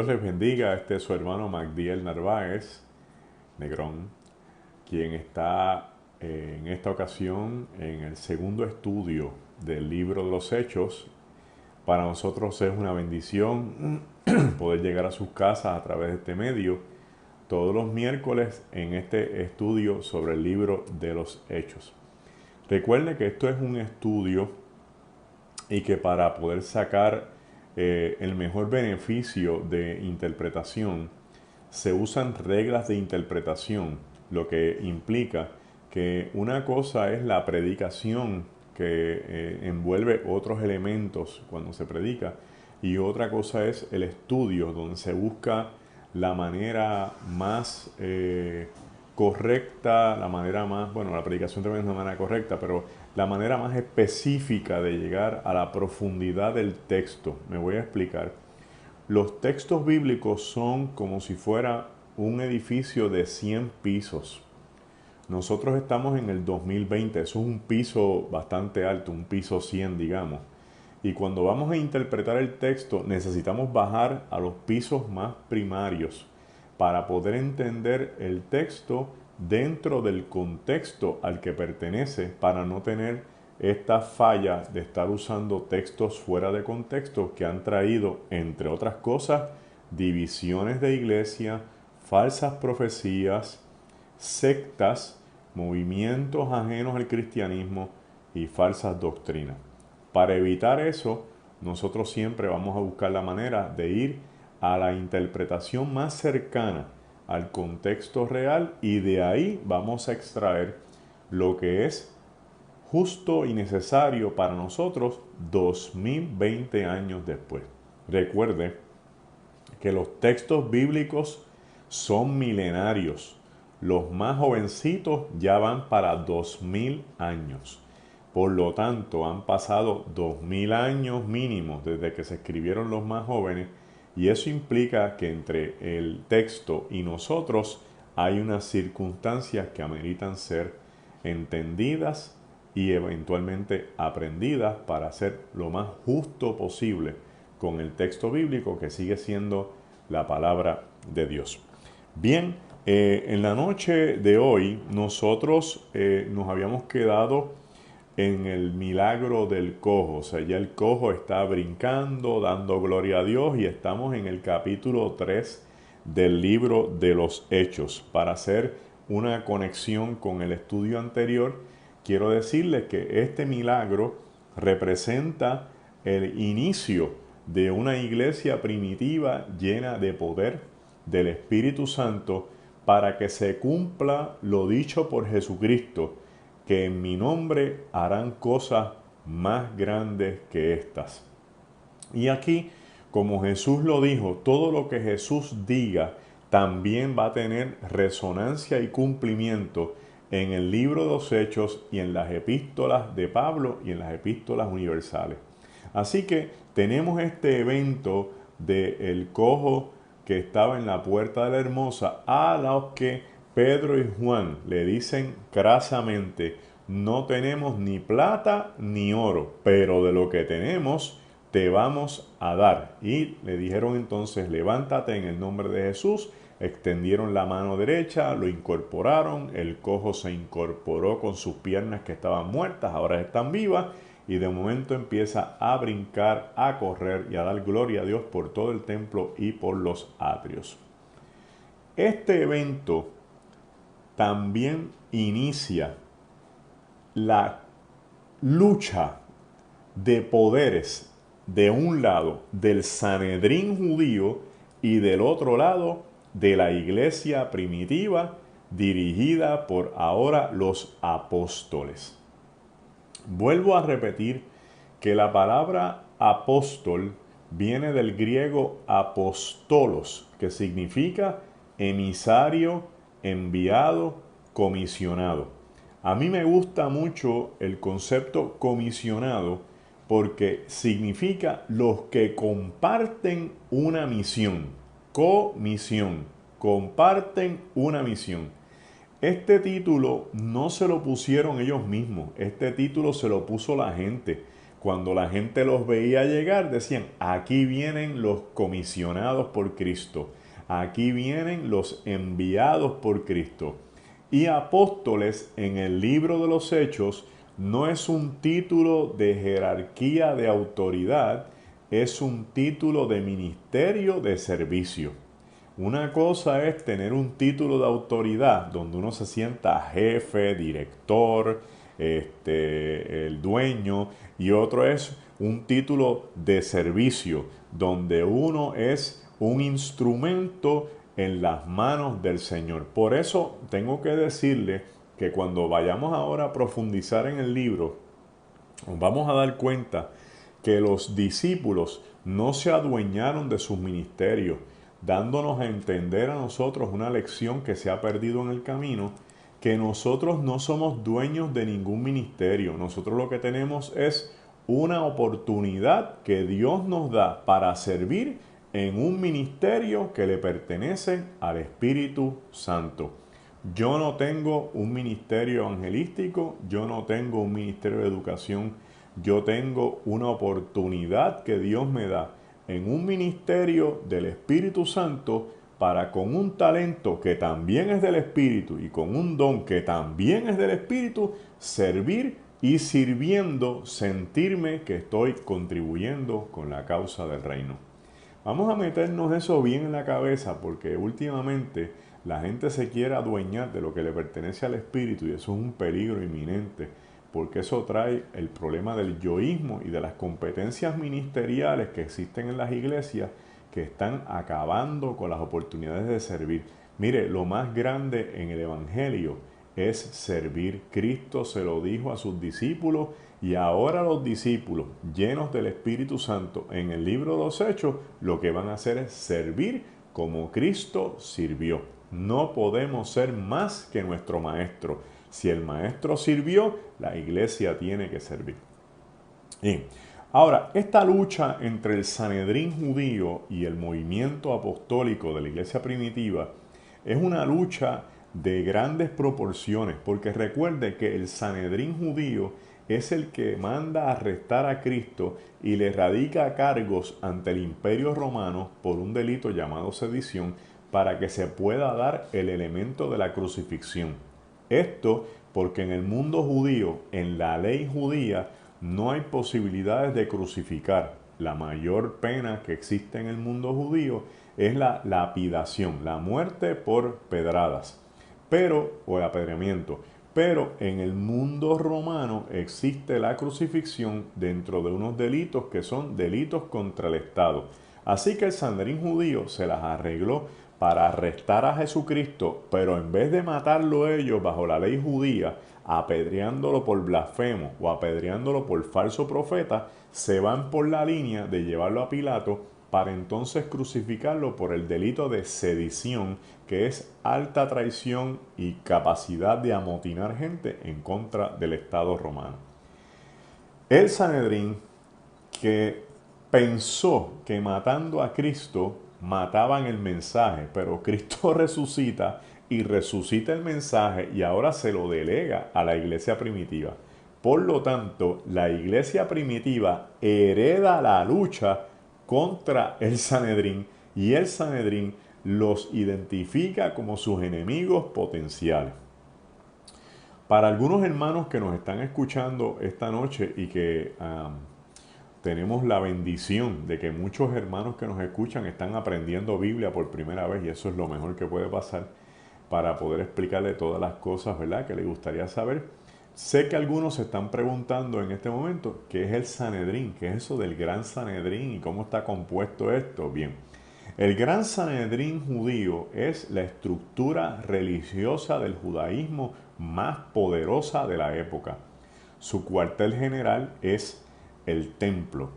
Dios les bendiga. Este es su hermano Magdiel Narváez, Negrón, quien está en esta ocasión en el segundo estudio del libro de los Hechos. Para nosotros es una bendición poder llegar a sus casas a través de este medio todos los miércoles en este estudio sobre el libro de los Hechos. Recuerde que esto es un estudio y que para poder sacar el mejor beneficio de interpretación se usan reglas de interpretación, lo que implica que una cosa es la predicación que envuelve otros elementos cuando se predica y otra cosa es el estudio donde se busca la manera más correcta, la manera más, bueno, la predicación también es una manera correcta, pero la manera más específica de llegar a la profundidad del texto. Me voy a explicar. Los textos bíblicos son como si fuera un edificio de 100 pisos. Nosotros estamos en el 2020, eso es un piso bastante alto, un piso 100, digamos. Y cuando vamos a interpretar el texto, necesitamos bajar a los pisos más primarios para poder entender el texto dentro del contexto al que pertenece, para no tener esta falla de estar usando textos fuera de contexto que han traído, entre otras cosas, divisiones de iglesia, falsas profecías, sectas, movimientos ajenos al cristianismo y falsas doctrinas. Para evitar eso, nosotros siempre vamos a buscar la manera de ir a la interpretación más cercana al contexto real y de ahí vamos a extraer lo que es justo y necesario para nosotros 2020 años después. Recuerde que los textos bíblicos son milenarios. Los más jovencitos ya van para 2000 años. Por lo tanto, han pasado 2000 años mínimos desde que se escribieron los más jóvenes y eso implica que entre el texto y nosotros hay unas circunstancias que ameritan ser entendidas y eventualmente aprendidas para ser lo más justo posible con el texto bíblico que sigue siendo la palabra de Dios. Bien, en la noche de hoy nosotros nos habíamos quedado en el milagro del cojo. O sea, ya el cojo está brincando, dando gloria a Dios y estamos en el capítulo 3 del libro de los Hechos. Para hacer una conexión con el estudio anterior, quiero decirles que este milagro representa el inicio de una iglesia primitiva llena de poder del Espíritu Santo para que se cumpla lo dicho por Jesucristo, que en mi nombre harán cosas más grandes que estas. Y aquí, como Jesús lo dijo, todo lo que Jesús diga también va a tener resonancia y cumplimiento en el libro de los Hechos y en las epístolas de Pablo y en las epístolas universales. Así que tenemos este evento del cojo que estaba en la puerta de la hermosa, a los que Pedro y Juan le dicen crasamente: no tenemos ni plata ni oro, pero de lo que tenemos te vamos a dar. Y le dijeron entonces: levántate en el nombre de Jesús. Extendieron la mano derecha, lo incorporaron, el cojo se incorporó con sus piernas que estaban muertas, ahora están vivas, y de momento empieza a brincar, a correr y a dar gloria a Dios por todo el templo y por los atrios. Este evento también inicia la lucha de poderes, de un lado del Sanedrín judío y del otro lado de la iglesia primitiva dirigida por ahora los apóstoles. Vuelvo a repetir que la palabra apóstol viene del griego apostolos, que significa emisario, enviado, comisionado. A mí me gusta mucho el concepto comisionado porque significa los que comparten una misión. Comisión. Comparten una misión. Este título no se lo pusieron ellos mismos, este título se lo puso la gente Cuando la gente los veía llegar, decían, aquí vienen los comisionados por Cristo, aquí vienen los enviados por Cristo. Y apóstoles en el libro de los Hechos no es un título de jerarquía de autoridad, es un título de ministerio de servicio. Una cosa es tener un título de autoridad donde uno se sienta jefe, director, el dueño, y otro es un título de servicio donde uno es un instrumento en las manos del Señor. Por eso tengo que decirle que cuando vayamos ahora a profundizar en el libro, nos vamos a dar cuenta que los discípulos no se adueñaron de sus ministerios, dándonos a entender a nosotros una lección que se ha perdido en el camino, que nosotros no somos dueños de ningún ministerio. Nosotros lo que tenemos es una oportunidad que Dios nos da para servir en un ministerio que le pertenece al Espíritu Santo. Yo no tengo un ministerio evangelístico, yo no tengo un ministerio de educación, yo tengo una oportunidad que Dios me da en un ministerio del Espíritu Santo para con un talento que también es del Espíritu y con un don que también es del Espíritu, servir y sirviendo, sentirme que estoy contribuyendo con la causa del reino. Vamos a meternos eso bien en la cabeza porque últimamente la gente se quiere adueñar de lo que le pertenece al Espíritu y eso es un peligro inminente porque eso trae el problema del yoísmo y de las competencias ministeriales que existen en las iglesias que están acabando con las oportunidades de servir. Mire, lo más grande en el Evangelio es servir. Cristo se lo dijo a sus discípulos y ahora los discípulos llenos del Espíritu Santo en el libro de los Hechos lo que van a hacer es servir como Cristo sirvió. No podemos ser más que nuestro Maestro. Si el Maestro sirvió, la iglesia tiene que servir. Bien. Ahora, esta lucha entre el Sanedrín judío y el movimiento apostólico de la iglesia primitiva es una lucha de grandes proporciones, porque recuerde que el Sanedrín judío es el que manda arrestar a Cristo y le radica cargos ante el Imperio Romano por un delito llamado sedición para que se pueda dar el elemento de la crucifixión. Esto porque en el mundo judío, en la ley judía, no hay posibilidades de crucificar. La mayor pena que existe en el mundo judío es la lapidación, la muerte por pedradas, o apedreamiento. Pero en el mundo romano existe la crucifixión dentro de unos delitos que son delitos contra el Estado. Así que el Sanedrín judío se las arregló para arrestar a Jesucristo, pero en vez de matarlo ellos bajo la ley judía, apedreándolo por blasfemo o apedreándolo por falso profeta, se van por la línea de llevarlo a Pilato para entonces crucificarlo por el delito de sedición, que es alta traición y capacidad de amotinar gente en contra del Estado romano. El Sanedrín, que pensó que matando a Cristo mataban el mensaje, pero Cristo resucita y resucita el mensaje y ahora se lo delega a la iglesia primitiva. Por lo tanto, la iglesia primitiva hereda la lucha contra el Sanedrín y el Sanedrín los identifica como sus enemigos potenciales. Para algunos hermanos que nos están escuchando esta noche y que tenemos la bendición de que muchos hermanos que nos escuchan están aprendiendo Biblia por primera vez y eso es lo mejor que puede pasar para poder explicarle todas las cosas, ¿verdad?, que les gustaría saber. Sé que algunos se están preguntando en este momento qué es el Sanedrín, qué es eso del Gran Sanedrín y cómo está compuesto esto. Bien, el Gran Sanedrín judío es la estructura religiosa del judaísmo más poderosa de la época. Su cuartel general es el templo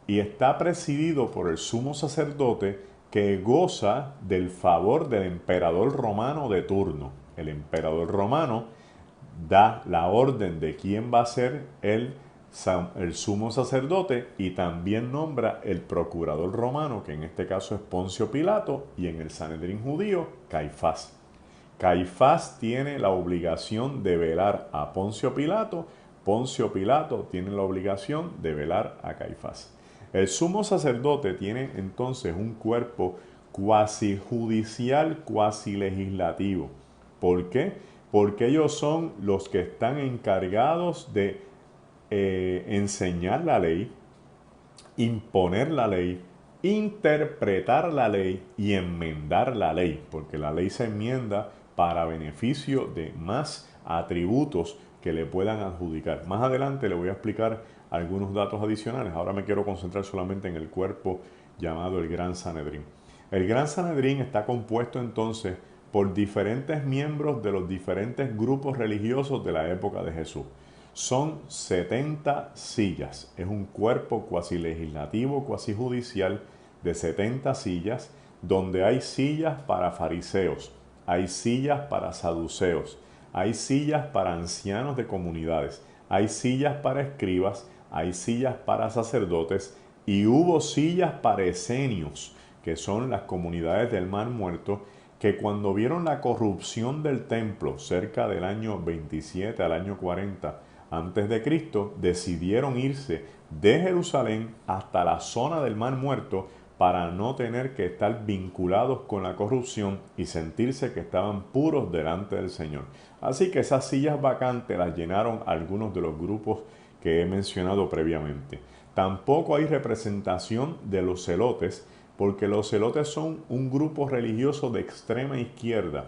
y está presidido por el sumo sacerdote que goza del favor del emperador romano de turno. El emperador romano da la orden de quién va a ser el sumo sacerdote y también nombra el procurador romano, que en este caso es Poncio Pilato, y en el Sanedrín judío, Caifás. Caifás tiene la obligación de velar a Poncio Pilato Poncio Pilato tiene la obligación de velar a Caifás. El sumo sacerdote tiene entonces un cuerpo cuasi judicial, cuasi legislativo. ¿Por qué? Porque ellos son los que están encargados de enseñar la ley, imponer la ley, interpretar la ley y enmendar la ley, porque la ley se enmienda para beneficio de más atributos que le puedan adjudicar. Más adelante le voy a explicar algunos datos adicionales. Ahora me quiero concentrar solamente en el cuerpo llamado el Gran Sanedrín. El Gran Sanedrín está compuesto entonces por diferentes miembros de los diferentes grupos religiosos de la época de Jesús. Son 70 sillas. Es un cuerpo cuasi legislativo, cuasi judicial de 70 sillas, donde hay sillas para fariseos, hay sillas para saduceos, hay sillas para ancianos de comunidades, hay sillas para escribas, hay sillas para sacerdotes y hubo sillas para esenios, que son las comunidades del Mar Muerto, que cuando vieron la corrupción del templo cerca del año 27 al año 40 antes de Cristo, decidieron irse de Jerusalén hasta la zona del Mar Muerto para no tener que estar vinculados con la corrupción y sentirse que estaban puros delante del Señor. Así que esas sillas vacantes las llenaron algunos de los grupos que he mencionado previamente. Tampoco hay representación de los celotes, porque los celotes son un grupo religioso de extrema izquierda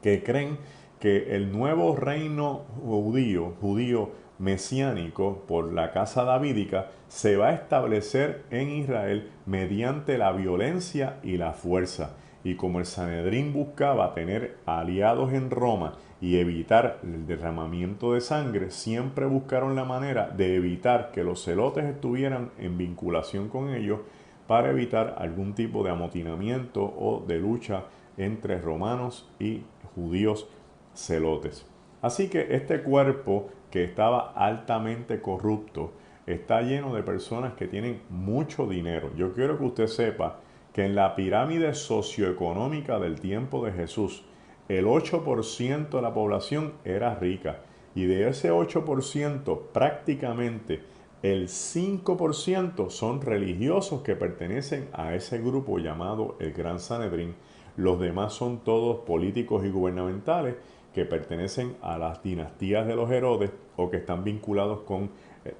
que creen que el nuevo reino judío mesiánico por la casa davídica se va a establecer en Israel mediante la violencia y la fuerza. Y como el Sanedrín buscaba tener aliados en Roma y evitar el derramamiento de sangre, siempre buscaron la manera de evitar que los celotes estuvieran en vinculación con ellos para evitar algún tipo de amotinamiento o de lucha entre romanos y judíos celotes. Así que este cuerpo que estaba altamente corrupto está lleno de personas que tienen mucho dinero. Yo quiero que usted sepa que en la pirámide socioeconómica del tiempo de Jesús, el 8% de la población era rica y de ese 8% prácticamente el 5% son religiosos que pertenecen a ese grupo llamado el Gran Sanedrín. Los demás son todos políticos y gubernamentales que pertenecen a las dinastías de los Herodes o que están vinculados con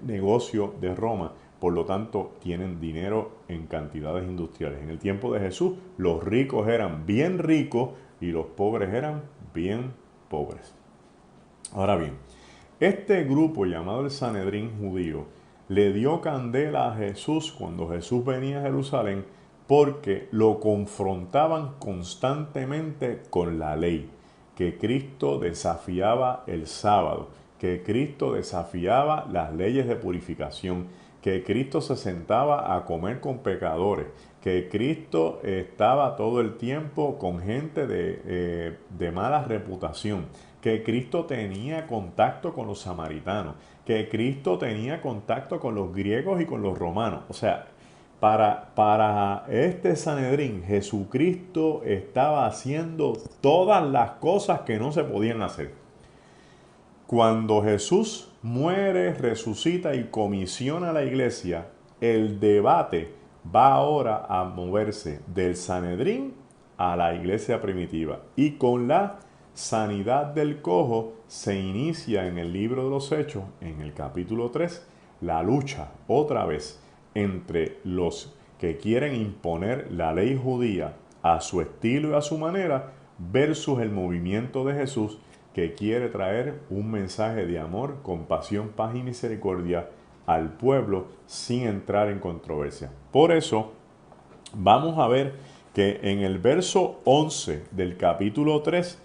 negocio de Roma. Por lo tanto, tienen dinero en cantidades industriales. En el tiempo de Jesús, los ricos eran bien ricos y los pobres eran bien pobres. Ahora bien, este grupo llamado el Sanedrín judío le dio candela a Jesús cuando Jesús venía a Jerusalén porque lo confrontaban constantemente con la ley, que Cristo desafiaba el sábado, que Cristo desafiaba las leyes de purificación, que Cristo se sentaba a comer con pecadores, que Cristo estaba todo el tiempo con gente de mala reputación, que Cristo tenía contacto con los samaritanos, que Cristo tenía contacto con los griegos y con los romanos. O sea, para este Sanedrín, Jesucristo estaba haciendo todas las cosas que no se podían hacer. Cuando Jesús muere, resucita y comisiona a la iglesia, el debate va ahora a moverse del Sanedrín a la iglesia primitiva. Y con la sanidad del cojo se inicia en el libro de los Hechos, en el capítulo 3, la lucha otra vez entre los que quieren imponer la ley judía a su estilo y a su manera versus el movimiento de Jesús que quiere traer un mensaje de amor, compasión, paz y misericordia al pueblo sin entrar en controversia. Por eso vamos a ver que en el verso 11 del capítulo 3,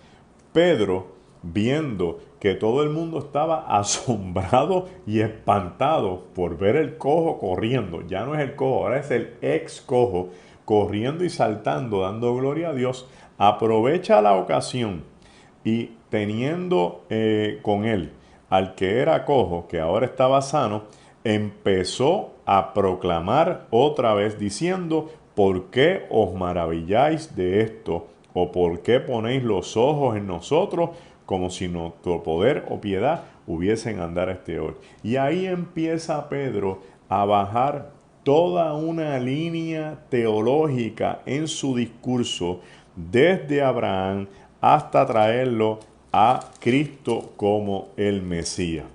Pedro, viendo que todo el mundo estaba asombrado y espantado por ver el cojo corriendo, ya no es el cojo, ahora es el ex cojo, corriendo y saltando, dando gloria a Dios, aprovecha la ocasión y teniendo con él al que era cojo, que ahora estaba sano, empezó a proclamar otra vez diciendo: ¿por qué os maravilláis de esto? ¿O por qué ponéis los ojos en nosotros como si nuestro poder o piedad hubiesen andar hoy. Y ahí empieza Pedro a bajar toda una línea teológica en su discurso desde Abraham hasta traerlo a Cristo como el Mesías.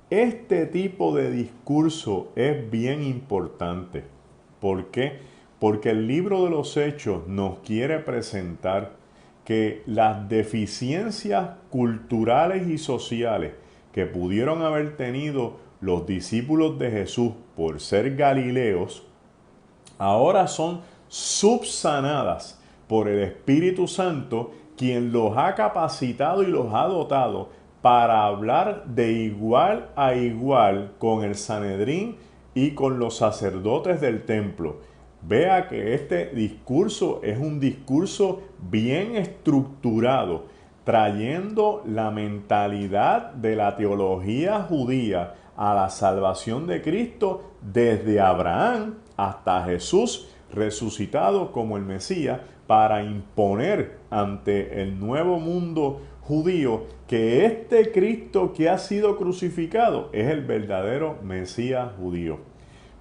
Este tipo de discurso es bien importante. ¿Por qué? Porque el libro de los Hechos nos quiere presentar que las deficiencias culturales y sociales que pudieron haber tenido los discípulos de Jesús por ser galileos, ahora son subsanadas por el Espíritu Santo, quien los ha capacitado y los ha dotado para hablar de igual a igual con el Sanedrín y con los sacerdotes del templo. Vea que este discurso es un discurso bien estructurado, trayendo la mentalidad de la teología judía a la salvación de Cristo desde Abraham hasta Jesús resucitado como el Mesías, para imponer ante el nuevo mundo judío que este Cristo que ha sido crucificado es el verdadero Mesías judío.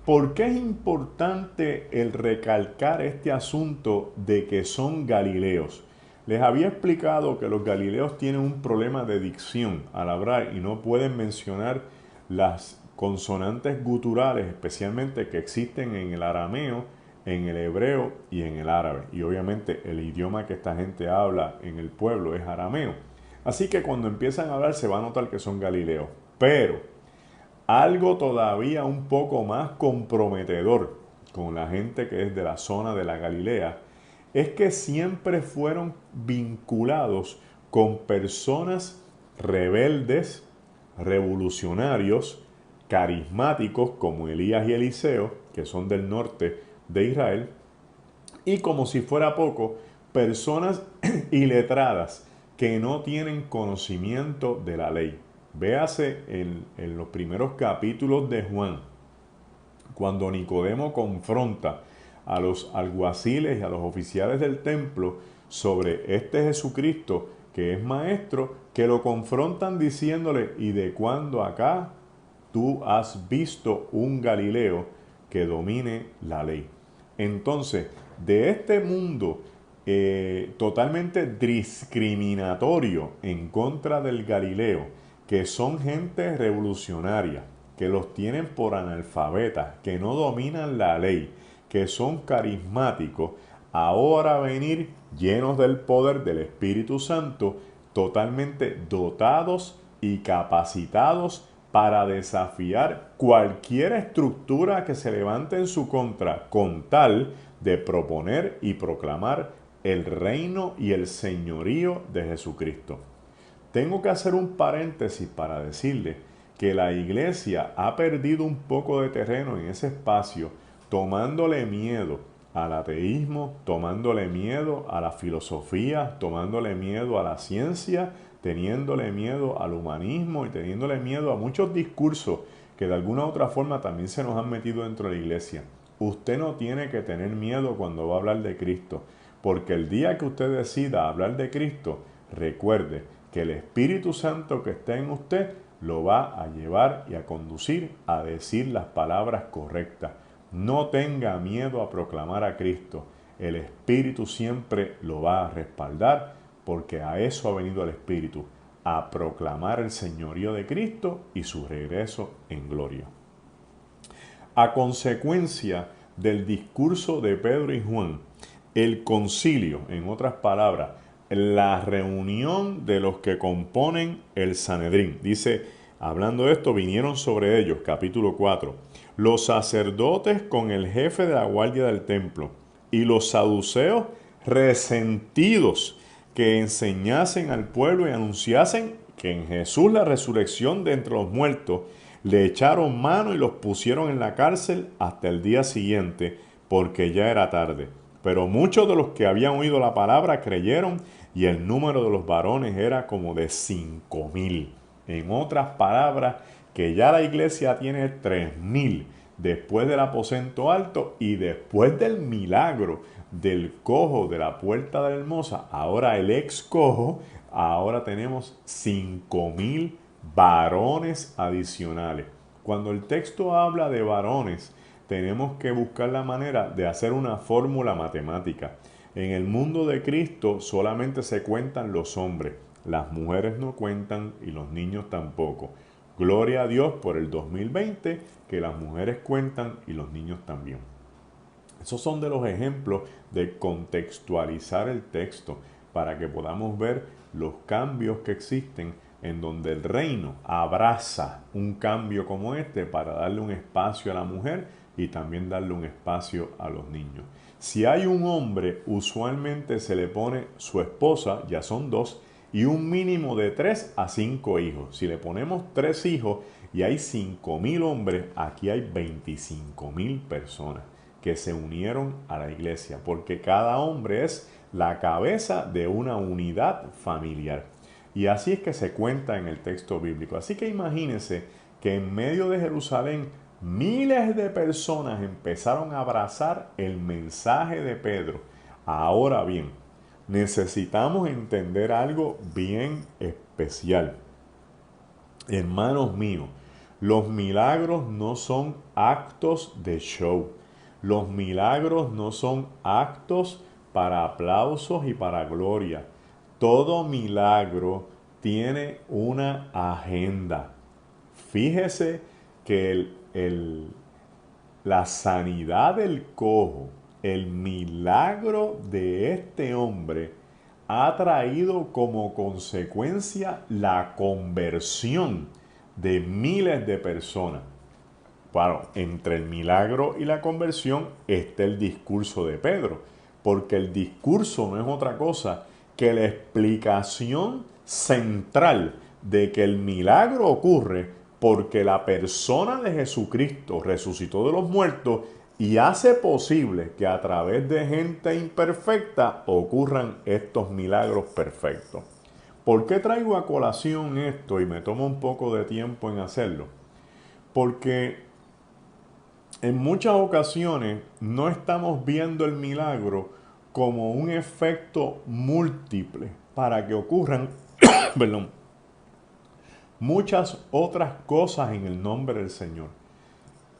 ¿Por qué es importante el recalcar este asunto de que son galileos? Les había explicado que los galileos tienen un problema de dicción al hablar y no pueden mencionar las consonantes guturales, especialmente que existen en el arameo, en el hebreo y en el árabe. Y obviamente el idioma que esta gente habla en el pueblo es arameo. Así que cuando empiezan a hablar se va a notar que son galileos. Pero algo todavía un poco más comprometedor con la gente que es de la zona de la Galilea es que siempre fueron vinculados con personas rebeldes, revolucionarios, carismáticos como Elías y Eliseo, que son del norte de Israel, y como si fuera poco, personas iletradas que no tienen conocimiento de la ley. Véase en los primeros capítulos de Juan, cuando Nicodemo confronta a los alguaciles y a los oficiales del templo sobre este Jesucristo que es maestro, que lo confrontan diciéndole: ¿y de cuándo acá tú has visto un Galileo que domine la ley? Entonces, de este mundo totalmente discriminatorio en contra del Galileo, que son gente revolucionaria, que los tienen por analfabetas, que no dominan la ley, que son carismáticos, ahora venir llenos del poder del Espíritu Santo, totalmente dotados y capacitados para desafiar cualquier estructura que se levante en su contra, con tal de proponer y proclamar el reino y el señorío de Jesucristo. Tengo que hacer un paréntesis para decirle que la iglesia ha perdido un poco de terreno en ese espacio, tomándole miedo al ateísmo, tomándole miedo a la filosofía, tomándole miedo a la ciencia, teniéndole miedo al humanismo y teniéndole miedo a muchos discursos que de alguna u otra forma también se nos han metido dentro de la iglesia. Usted no tiene que tener miedo cuando va a hablar de Cristo, porque el día que usted decida hablar de Cristo, recuerde que el Espíritu Santo que está en usted lo va a llevar y a conducir a decir las palabras correctas. No tenga miedo a proclamar a Cristo. El Espíritu siempre lo va a respaldar, porque a eso ha venido el Espíritu, a proclamar el señorío de Cristo y su regreso en gloria. A consecuencia del discurso de Pedro y Juan, el concilio, en otras palabras, la reunión de los que componen el Sanedrín, dice, hablando de esto, vinieron sobre ellos, capítulo 4, los sacerdotes con el jefe de la guardia del templo y los saduceos resentidos, que enseñasen al pueblo y anunciasen que en Jesús la resurrección de entre los muertos, le echaron mano y los pusieron en la cárcel hasta el día siguiente, porque ya era tarde. Pero muchos de los que habían oído la palabra creyeron, y el número de los varones era como de 5,000. En otras palabras, que ya la iglesia tiene 3,000 después del aposento alto y después del milagro del cojo de la puerta de la hermosa, ahora el ex cojo, ahora tenemos 5,000 varones adicionales. Cuando el texto habla de varones, tenemos que buscar la manera de hacer una fórmula matemática. En el mundo de Cristo solamente se cuentan los hombres, las mujeres no cuentan y los niños tampoco. Gloria a Dios por el 2020 que las mujeres cuentan y los niños también. Esos son de los ejemplos de contextualizar el texto para que podamos ver los cambios que existen en donde el reino abraza un cambio como este para darle un espacio a la mujer y también darle un espacio a los niños. Si hay un hombre, usualmente se le pone su esposa, ya son dos, y un mínimo de 3 a 5 hijos. Si le ponemos 3 hijos y hay 5,000 hombres, aquí hay 25,000 personas que se unieron a la iglesia, porque cada hombre es la cabeza de una unidad familiar. Y así es que se cuenta en el texto bíblico. Así que imagínense que en medio de Jerusalén miles de personas empezaron a abrazar el mensaje de Pedro. Ahora bien, necesitamos entender algo bien especial. Hermanos míos, los milagros no son actos de show. Los milagros no son actos para aplausos y para gloria. Todo milagro tiene una agenda. Fíjese que la sanidad del cojo, el milagro de este hombre, ha traído como consecuencia la conversión de miles de personas. Claro, entre el milagro y la conversión está el discurso de Pedro, porque el discurso no es otra cosa que la explicación central de que el milagro ocurre porque la persona de Jesucristo resucitó de los muertos y hace posible que a través de gente imperfecta ocurran estos milagros perfectos. ¿Por qué traigo a colación esto y me tomo un poco de tiempo en hacerlo? Porque en muchas ocasiones no estamos viendo el milagro como un efecto múltiple para que ocurran perdón, muchas otras cosas en el nombre del Señor.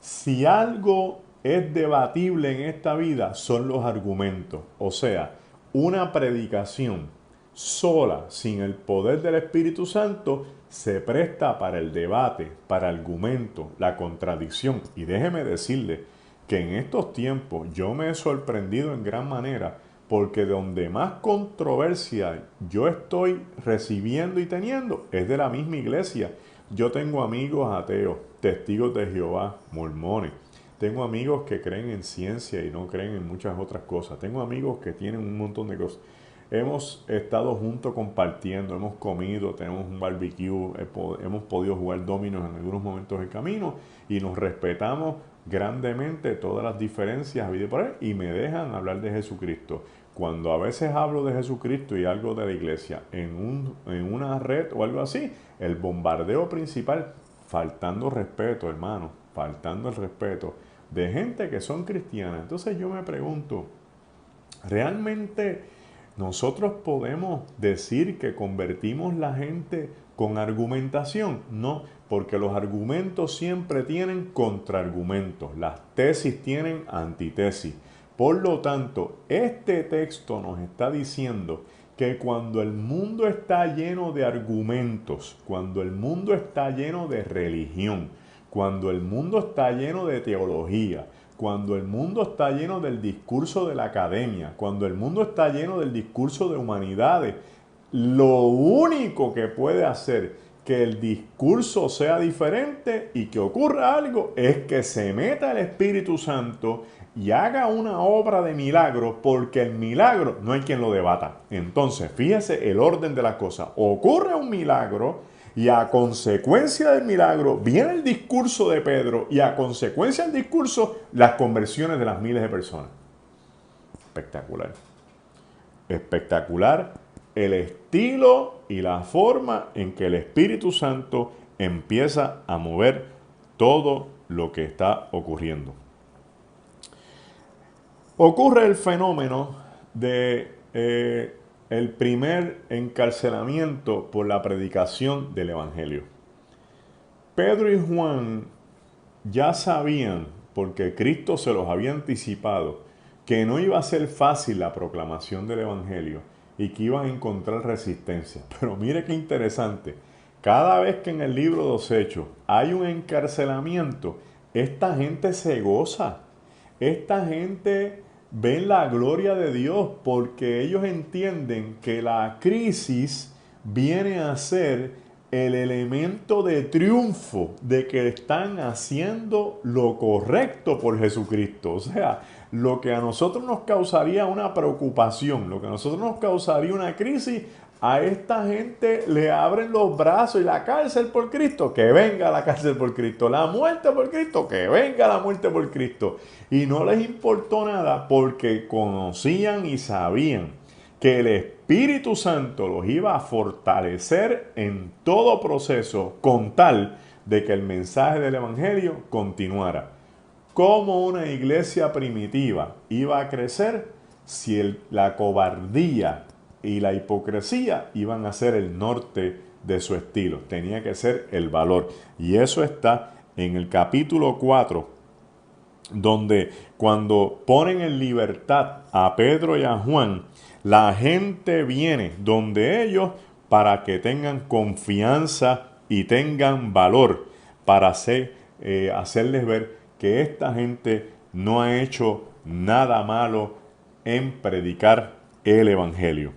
Si algo es debatible en esta vida son los argumentos. O sea, una predicación sola, sin el poder del Espíritu Santo, se presta para el debate, para argumento, la contradicción. Y déjeme decirle que en estos tiempos yo me he sorprendido en gran manera porque donde más controversia yo estoy recibiendo y teniendo es de la misma iglesia. Yo tengo amigos ateos, testigos de Jehová, mormones. Tengo amigos que creen en ciencia y no creen en muchas otras cosas. Tengo amigos que tienen un montón de cosas. Hemos estado juntos compartiendo, hemos comido, tenemos un barbecue, hemos podido jugar dominos en algunos momentos del camino y nos respetamos grandemente todas las diferencias y me dejan hablar de Jesucristo. Cuando a veces hablo de Jesucristo y algo de la iglesia en una red o algo así, el bombardeo principal, faltando respeto, hermano, faltando el respeto de gente que son cristianas. Entonces yo me pregunto, ¿realmente nosotros podemos decir que convertimos la gente con argumentación? No, porque los argumentos siempre tienen contraargumentos, las tesis tienen antitesis. Por lo tanto, este texto nos está diciendo que cuando el mundo está lleno de argumentos, cuando el mundo está lleno de religión, cuando el mundo está lleno de teología, cuando el mundo está lleno del discurso de la academia, cuando el mundo está lleno del discurso de humanidades, lo único que puede hacer que el discurso sea diferente y que ocurra algo es que se meta el Espíritu Santo y haga una obra de milagro, porque el milagro no hay quien lo debata. Entonces, fíjese el orden de las cosas. Ocurre un milagro y a consecuencia del milagro viene el discurso de Pedro y a consecuencia del discurso las conversiones de las miles de personas. Espectacular. Espectacular el estilo y la forma en que el Espíritu Santo empieza a mover todo lo que está ocurriendo. Ocurre el fenómeno de el primer encarcelamiento por la predicación del Evangelio. Pedro y Juan ya sabían, porque Cristo se los había anticipado, que no iba a ser fácil la proclamación del Evangelio y que iban a encontrar resistencia. Pero mire qué interesante, cada vez que en el libro de los Hechos hay un encarcelamiento, esta gente se goza, esta gente ve la gloria de Dios porque ellos entienden que la crisis viene a ser el elemento de triunfo de que están haciendo lo correcto por Jesucristo. O sea, lo que a nosotros nos causaría una preocupación, lo que a nosotros nos causaría una crisis, a esta gente le abren los brazos y la cárcel por Cristo, que venga la cárcel por Cristo, la muerte por Cristo, que venga la muerte por Cristo. Y no les importó nada porque conocían y sabían que el Espíritu Santo los iba a fortalecer en todo proceso con tal de que el mensaje del Evangelio continuara. ¿Cómo una iglesia primitiva iba a crecer si la cobardía y la hipocresía iban a ser el norte de su estilo? Tenía que ser el valor. Y eso está en el capítulo 4, donde cuando ponen en libertad a Pedro y a Juan, la gente viene donde ellos para que tengan confianza y tengan valor para hacerles ver que esta gente no ha hecho nada malo en predicar el Evangelio.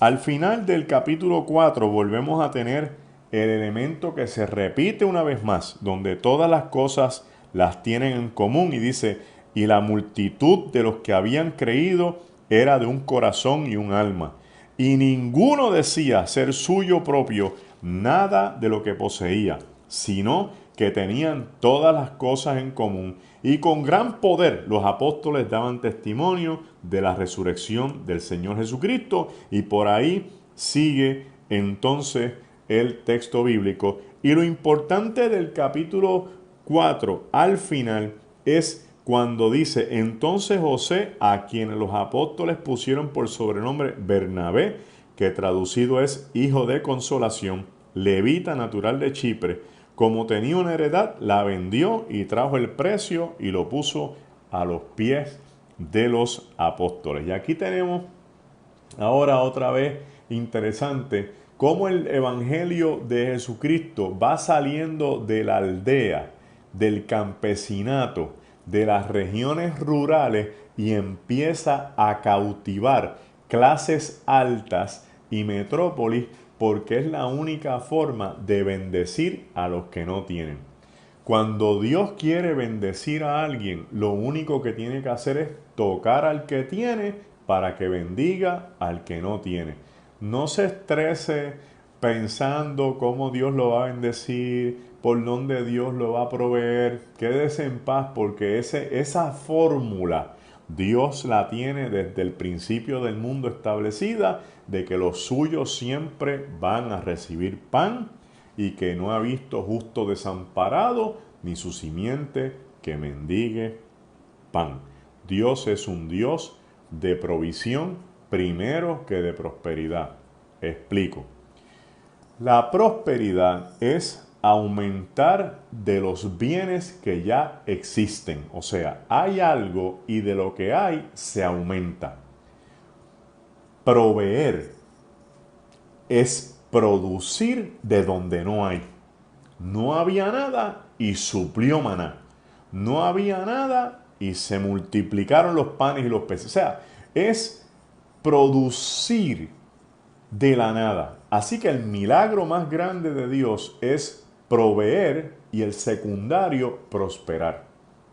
Al final del capítulo 4 volvemos a tener el elemento que se repite una vez más, donde todas las cosas las tienen en común y dice, y la multitud de los que habían creído era de un corazón y un alma, y ninguno decía ser suyo propio nada de lo que poseía, sino que tenían todas las cosas en común, y con gran poder los apóstoles daban testimonio de la resurrección del Señor Jesucristo, y por ahí sigue entonces el texto bíblico. Y lo importante del capítulo 4 al final es cuando dice, entonces José, a quien los apóstoles pusieron por sobrenombre Bernabé, que traducido es hijo de consolación, levita natural de Chipre, como tenía una heredad, la vendió y trajo el precio y lo puso a los pies de los apóstoles. Y aquí tenemos ahora otra vez interesante cómo el Evangelio de Jesucristo va saliendo de la aldea, del campesinato, de las regiones rurales y empieza a cautivar clases altas y metrópolis porque es la única forma de bendecir a los que no tienen. Cuando Dios quiere bendecir a alguien, lo único que tiene que hacer es tocar al que tiene para que bendiga al que no tiene. No se estrese pensando cómo Dios lo va a bendecir, por dónde Dios lo va a proveer. Quédese en paz porque esa fórmula Dios la tiene desde el principio del mundo establecida, de que los suyos siempre van a recibir pan y que no ha visto justo desamparado ni su simiente que mendigue pan. Dios es un Dios de provisión primero que de prosperidad. Explico. La prosperidad es aumentar de los bienes que ya existen. O sea, hay algo y de lo que hay se aumenta. Proveer es producir de donde no hay. No había nada y suplió maná. No había nada y se multiplicaron los panes y los peces. O sea, es producir de la nada. Así que el milagro más grande de Dios es proveer y el secundario prosperar.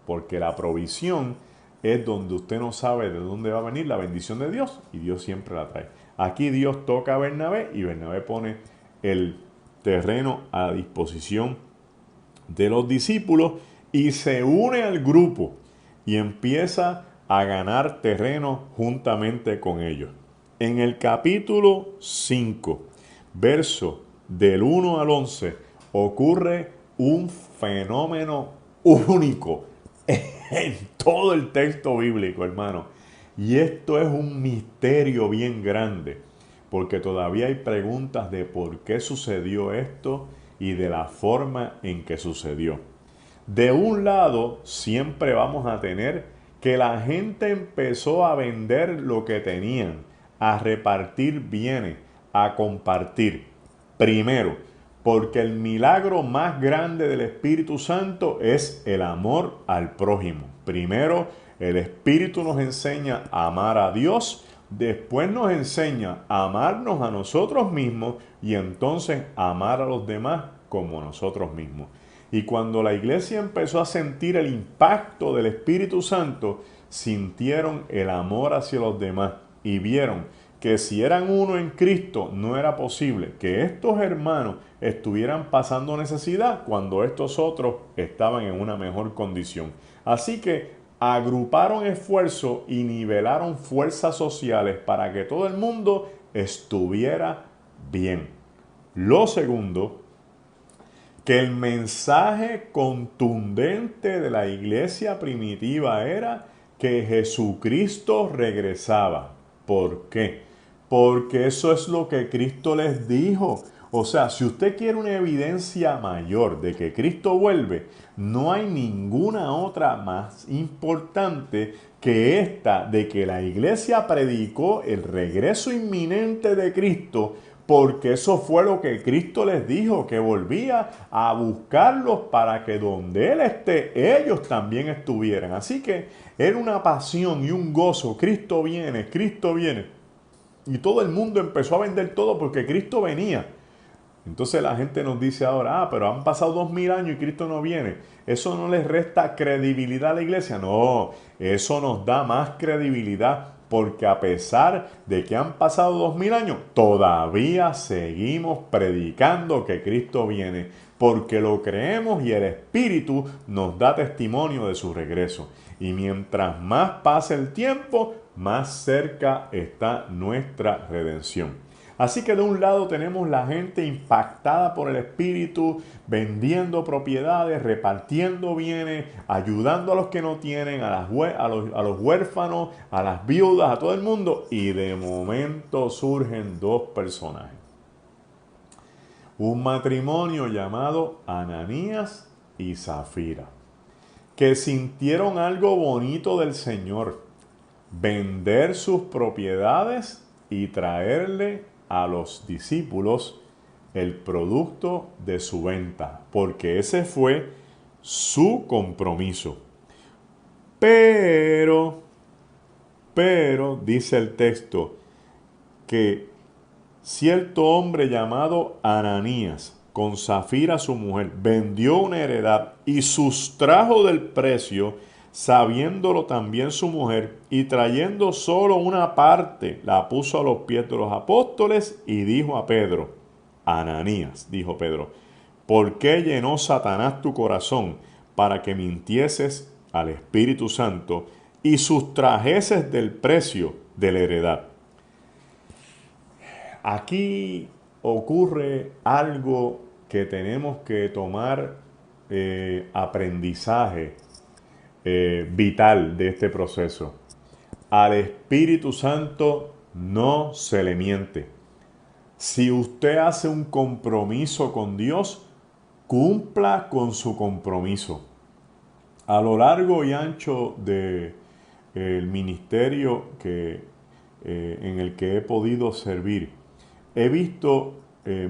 Porque la provisión es donde usted no sabe de dónde va a venir la bendición de Dios y Dios siempre la trae. Aquí Dios toca a Bernabé y Bernabé pone el terreno a disposición de los discípulos y se une al grupo y empieza a ganar terreno juntamente con ellos. En el capítulo 5, verso del 1 al 11, ocurre un fenómeno único en todo el texto bíblico, hermano. Y esto es un misterio bien grande, porque todavía hay preguntas de por qué sucedió esto y de la forma en que sucedió. De un lado, siempre vamos a tener que la gente empezó a vender lo que tenían, a repartir bienes, a compartir. Primero, porque el milagro más grande del Espíritu Santo es el amor al prójimo. Primero, el Espíritu nos enseña a amar a Dios, después nos enseña a amarnos a nosotros mismos y entonces a amar a los demás como a nosotros mismos. Y cuando la iglesia empezó a sentir el impacto del Espíritu Santo, sintieron el amor hacia los demás y vieron que si eran uno en Cristo, no era posible que estos hermanos estuvieran pasando necesidad cuando estos otros estaban en una mejor condición. Así que agruparon esfuerzos y nivelaron fuerzas sociales para que todo el mundo estuviera bien. Lo segundo, que el mensaje contundente de la iglesia primitiva era que Jesucristo regresaba. ¿Por qué? Porque eso es lo que Cristo les dijo. O sea, si usted quiere una evidencia mayor de que Cristo vuelve, no hay ninguna otra más importante que esta de que la iglesia predicó el regreso inminente de Cristo, porque eso fue lo que Cristo les dijo, que volvía a buscarlos para que donde Él esté, ellos también estuvieran. Así que era una pasión y un gozo. Cristo viene, Cristo viene. Y todo el mundo empezó a vender todo porque Cristo venía. Entonces la gente nos dice ahora, pero han pasado 2000 años y Cristo no viene. ¿Eso no les resta credibilidad a la iglesia? No, eso nos da más credibilidad, porque a pesar de que han pasado 2000 años, todavía seguimos predicando que Cristo viene, porque lo creemos y el Espíritu nos da testimonio de su regreso. Y mientras más pase el tiempo, más cerca está nuestra redención. Así que de un lado tenemos la gente impactada por el Espíritu, vendiendo propiedades, repartiendo bienes, ayudando a los que no tienen, a los huérfanos, a las viudas, a todo el mundo. Y de momento surgen dos personajes. Un matrimonio llamado Ananías y Zafira, que sintieron algo bonito del Señor: vender sus propiedades y traerle a los discípulos el producto de su venta, porque ese fue su compromiso. Pero, dice el texto, que cierto hombre llamado Ananías, con Zafira su mujer, vendió una heredad y sustrajo del precio, sabiéndolo también su mujer, y trayendo solo una parte, la puso a los pies de los apóstoles y dijo a Pedro: Ananías, dijo Pedro, ¿por qué llenó Satanás tu corazón para que mintieses al Espíritu Santo y sustrajeses del precio de la heredad? Aquí ocurre algo que tenemos que tomar aprendizaje vital de este proceso. Al Espíritu Santo no se le miente. Si usted hace un compromiso con Dios, cumpla con su compromiso. A lo largo y ancho del ministerio en el que he podido servir, he visto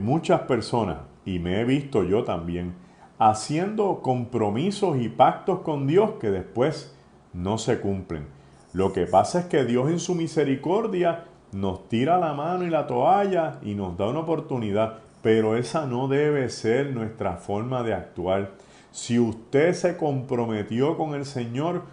muchas personas, y me he visto yo también, haciendo compromisos y pactos con Dios que después no se cumplen. Lo que pasa es que Dios en su misericordia nos tira la mano y la toalla y nos da una oportunidad, pero esa no debe ser nuestra forma de actuar. Si usted se comprometió con el Señor,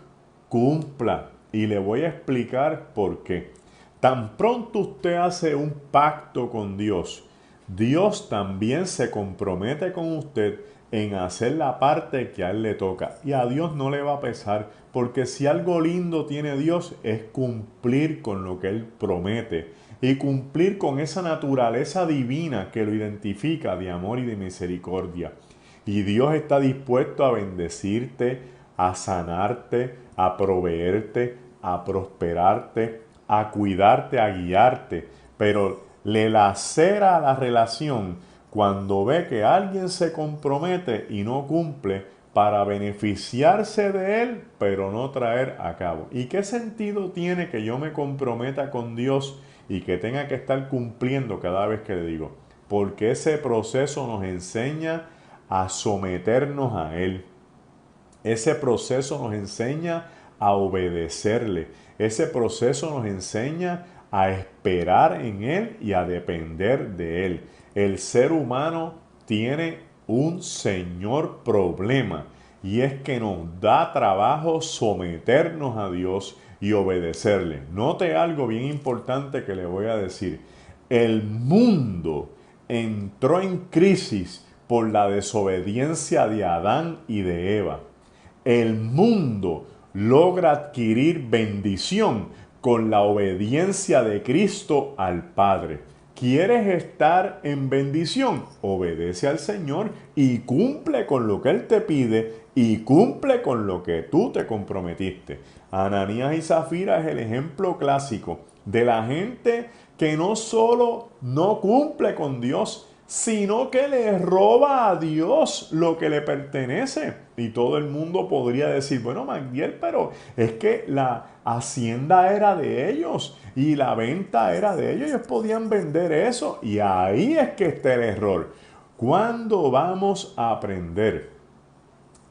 cumpla, y le voy a explicar por qué. Tan pronto usted hace un pacto con Dios, Dios también se compromete con usted en hacer la parte que a Él le toca. Y a Dios no le va a pesar, porque si algo lindo tiene Dios es cumplir con lo que Él promete y cumplir con esa naturaleza divina que lo identifica de amor y de misericordia. Y Dios está dispuesto a bendecirte, a sanarte, a proveerte, a prosperarte, a cuidarte, a guiarte. Pero le lacera la relación cuando ve que alguien se compromete y no cumple para beneficiarse de él, pero no traer a cabo. ¿Y qué sentido tiene que yo me comprometa con Dios y que tenga que estar cumpliendo cada vez que le digo? Porque ese proceso nos enseña a someternos a Él. Ese proceso nos enseña a obedecerle. Ese proceso nos enseña a esperar en Él y a depender de Él. El ser humano tiene un señor problema y es que nos da trabajo someternos a Dios y obedecerle. Note algo bien importante que le voy a decir. El mundo entró en crisis por la desobediencia de Adán y de Eva. El mundo logra adquirir bendición con la obediencia de Cristo al Padre. ¿Quieres estar en bendición? Obedece al Señor y cumple con lo que Él te pide y cumple con lo que tú te comprometiste. Ananías y Zafira es el ejemplo clásico de la gente que no solo no cumple con Dios, sino que le roba a Dios lo que le pertenece. Y todo el mundo podría decir, bueno, Magdiel, pero es que la hacienda era de ellos y la venta era de ellos, ellos podían vender eso. Y ahí es que está el error. ¿Cuándo vamos a aprender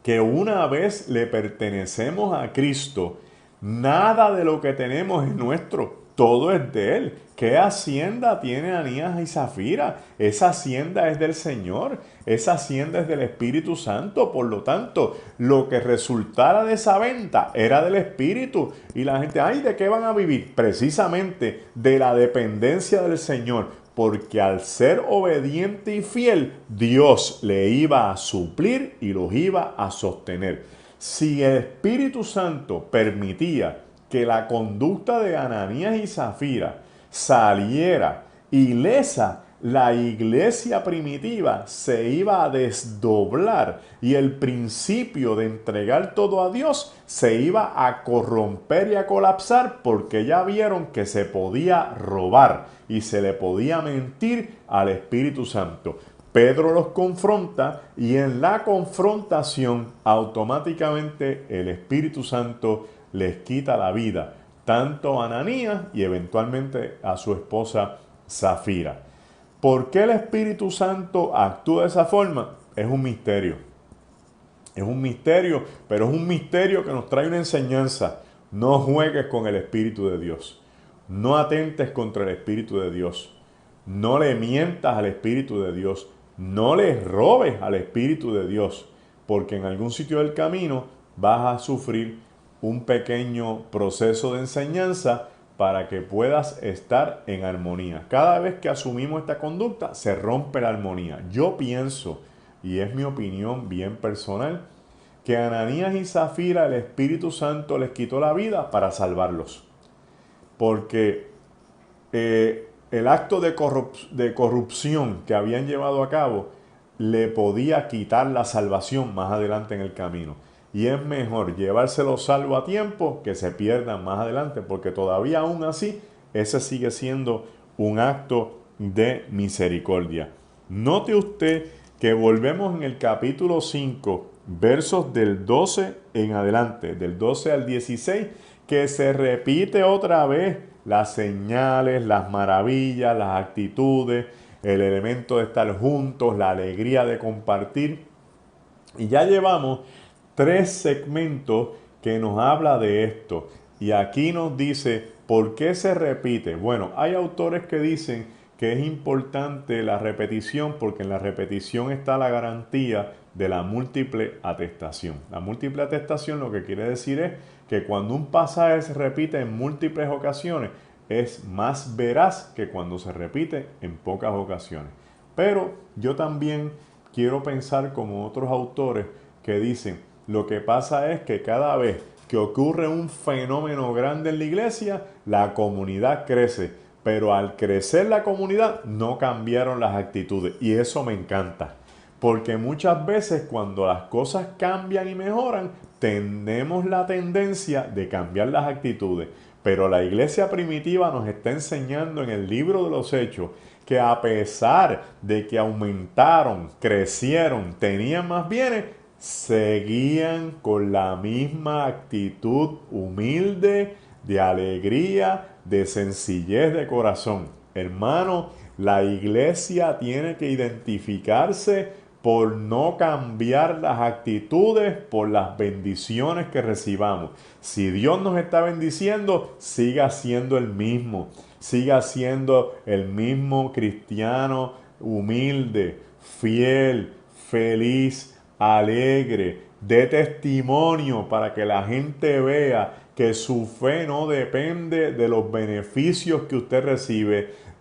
que una vez le pertenecemos a Cristo, nada de lo que tenemos es nuestro, todo es de Él? ¿Qué hacienda tiene Anías y Zafira? Esa hacienda es del Señor, esa hacienda es del Espíritu Santo, por lo tanto, lo que resultara de esa venta era del Espíritu. Y la gente, ay, ¿de qué van a vivir? Precisamente de la dependencia del Señor. Porque al ser obediente y fiel, Dios le iba a suplir y los iba a sostener. Si el Espíritu Santo permitía que la conducta de Ananías y Zafira saliera ilesa, la iglesia primitiva se iba a desdoblar y el principio de entregar todo a Dios se iba a corromper y a colapsar, porque ya vieron que se podía robar y se le podía mentir al Espíritu Santo. Pedro los confronta y en la confrontación automáticamente el Espíritu Santo les quita la vida, tanto a Ananías y eventualmente a su esposa Zafira. ¿Por qué el Espíritu Santo actúa de esa forma? Es un misterio. Es un misterio, pero es un misterio que nos trae una enseñanza. No juegues con el Espíritu de Dios. No atentes contra el Espíritu de Dios. No le mientas al Espíritu de Dios. No le robes al Espíritu de Dios. Porque en algún sitio del camino vas a sufrir un pequeño proceso de enseñanza para que puedas estar en armonía. Cada vez que asumimos esta conducta, se rompe la armonía. Yo pienso, y es mi opinión bien personal, que a Ananías y Zafira el Espíritu Santo les quitó la vida para salvarlos. Porque el acto de corrupción que habían llevado a cabo le podía quitar la salvación más adelante en el camino. Y es mejor llevárselo salvo a tiempo que se pierdan más adelante, porque todavía aún así ese sigue siendo un acto de misericordia. Note usted que volvemos en el capítulo 5, versos del 12 en adelante, del 12 al 16, que se repite otra vez las señales, las maravillas, las actitudes, el elemento de estar juntos, la alegría de compartir. Y ya llevamos 3 segmentos que nos habla de esto. Y aquí nos dice, ¿por qué se repite? Bueno, hay autores que dicen que es importante la repetición porque en la repetición está la garantía de la múltiple atestación. La múltiple atestación lo que quiere decir es que cuando un pasaje se repite en múltiples ocasiones, es más veraz que cuando se repite en pocas ocasiones. Pero yo también quiero pensar como otros autores que dicen, lo que pasa es que cada vez que ocurre un fenómeno grande en la iglesia, la comunidad crece. Pero al crecer la comunidad no cambiaron las actitudes y eso me encanta. Porque muchas veces cuando las cosas cambian y mejoran, tenemos la tendencia de cambiar las actitudes. Pero la iglesia primitiva nos está enseñando en el libro de los Hechos que a pesar de que aumentaron, crecieron, tenían más bienes, seguían con la misma actitud humilde, de alegría, de sencillez de corazón. Hermano, la iglesia tiene que identificarse por no cambiar las actitudes por las bendiciones que recibamos. Si Dios nos está bendiciendo, siga siendo el mismo. Siga siendo el mismo cristiano humilde, fiel, feliz, alegre. Dé testimonio para que la gente vea que su fe no depende de los beneficios que usted recibe,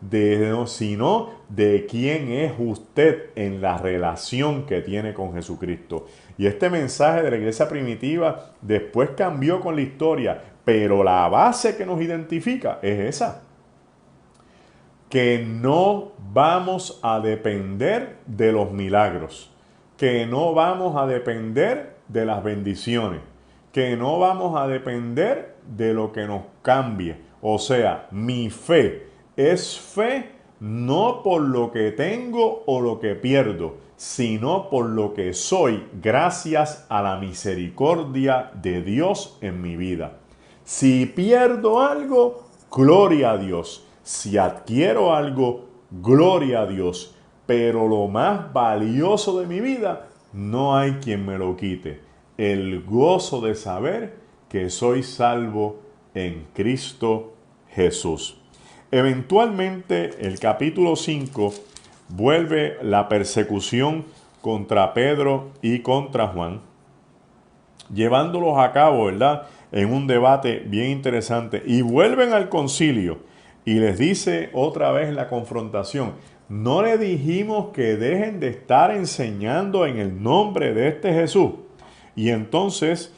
sino de quién es usted en la relación que tiene con Jesucristo. Y este mensaje de la iglesia primitiva después cambió con la historia, pero la base que nos identifica es esa: que no vamos a depender de los milagros, que no vamos a depender de las bendiciones, que no vamos a depender de lo que nos cambie. O sea, mi fe es fe no por lo que tengo o lo que pierdo, sino por lo que soy gracias a la misericordia de Dios en mi vida. Si pierdo algo, gloria a Dios. Si adquiero algo, gloria a Dios. Pero lo más valioso de mi vida, no hay quien me lo quite: el gozo de saber que soy salvo en Cristo Jesús. Eventualmente, el capítulo 5 vuelve la persecución contra Pedro y contra Juan, llevándolos a cabo, ¿verdad?, en un debate bien interesante. Y vuelven al concilio y les dice otra vez en la confrontación: ¿no le dijimos que dejen de estar enseñando en el nombre de este Jesús? Y entonces,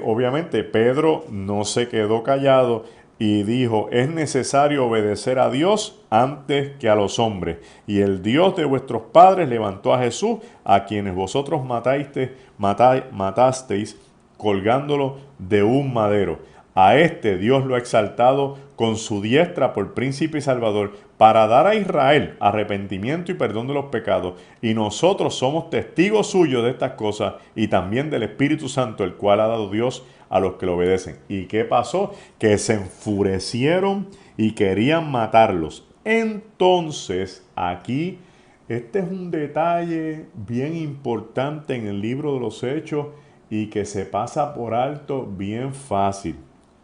obviamente, Pedro no se quedó callado y dijo: es necesario obedecer a Dios antes que a los hombres. Y el Dios de vuestros padres levantó a Jesús, a quienes vosotros matasteis colgándolo de un madero. A este Dios lo ha exaltado con su diestra por príncipe y salvador, para dar a Israel arrepentimiento y perdón de los pecados. Y nosotros somos testigos suyos de estas cosas, y también del Espíritu Santo, el cual ha dado Dios a los que lo obedecen. ¿Y qué pasó? Que se enfurecieron y querían matarlos. Entonces, aquí, este es un detalle bien importante en el libro de los Hechos y que se pasa por alto bien fácil.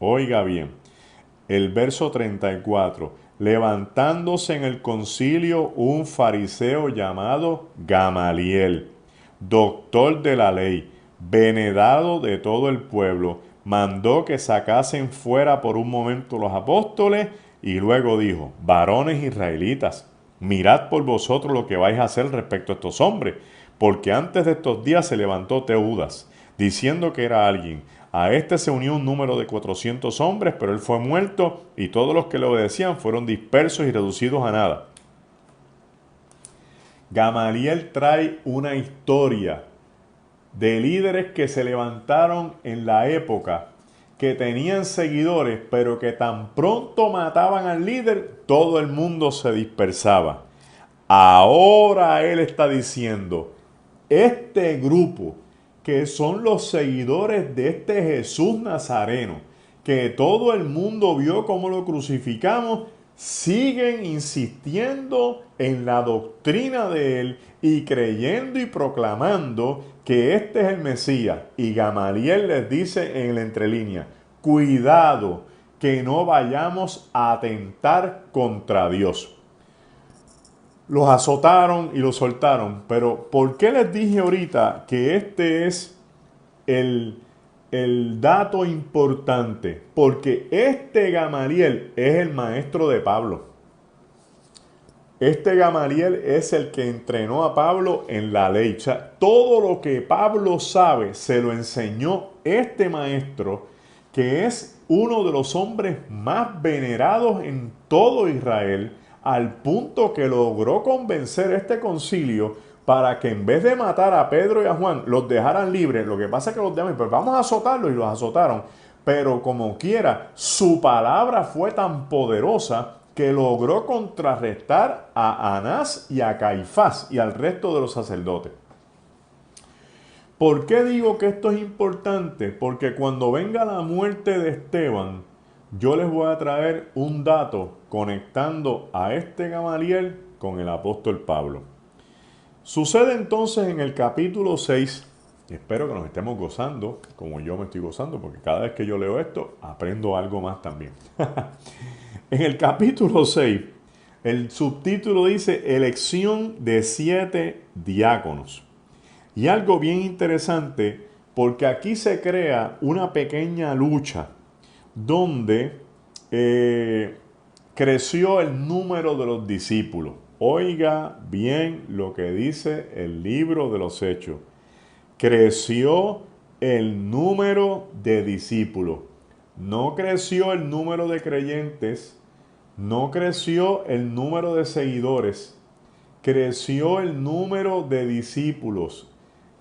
Oiga bien, el verso 34: levantándose en el concilio un fariseo llamado Gamaliel, doctor de la ley, venerado de todo el pueblo, mandó que sacasen fuera por un momento los apóstoles y luego dijo: varones israelitas, mirad por vosotros lo que vais a hacer respecto a estos hombres, porque antes de estos días se levantó Teudas, diciendo que era alguien. A este se unió un número de 400 hombres, pero él fue muerto y todos los que le obedecían fueron dispersos y reducidos a nada. Gamaliel trae una historia de líderes que se levantaron en la época, que tenían seguidores, pero que tan pronto mataban al líder, todo el mundo se dispersaba. Ahora él está diciendo: este grupo, que son los seguidores de este Jesús Nazareno, que todo el mundo vio cómo lo crucificamos, siguen insistiendo en la doctrina de él y creyendo y proclamando que este es el Mesías. Y Gamaliel les dice en la entrelínea: cuidado, que no vayamos a atentar contra Dios. Los azotaron y los soltaron. Pero ¿por qué les dije ahorita que este es el dato importante? Porque este Gamaliel es el maestro de Pablo. Este Gamaliel es el que entrenó a Pablo en la ley. O sea, todo lo que Pablo sabe se lo enseñó este maestro, que es uno de los hombres más venerados en todo Israel, al punto que logró convencer a este concilio para que en vez de matar a Pedro y a Juan, los dejaran libres. Lo que pasa es que los demás, pues vamos a azotarlos, y los azotaron. Pero como quiera, su palabra fue tan poderosa que logró contrarrestar a Anás y a Caifás y al resto de los sacerdotes. ¿Por qué digo que esto es importante? Porque cuando venga la muerte de Esteban, yo les voy a traer un dato conectando a este Gamaliel con el apóstol Pablo. Sucede entonces en el capítulo 6, y espero que nos estemos gozando, como yo me estoy gozando, porque cada vez que yo leo esto, aprendo algo más también. En el capítulo 6, el subtítulo dice elección de 7 diáconos. Y algo bien interesante, porque aquí se crea una pequeña lucha donde creció el número de los discípulos. Oiga bien lo que dice el libro de los Hechos. Creció el número de discípulos. No creció el número de creyentes, no creció el número de seguidores, creció el número de discípulos.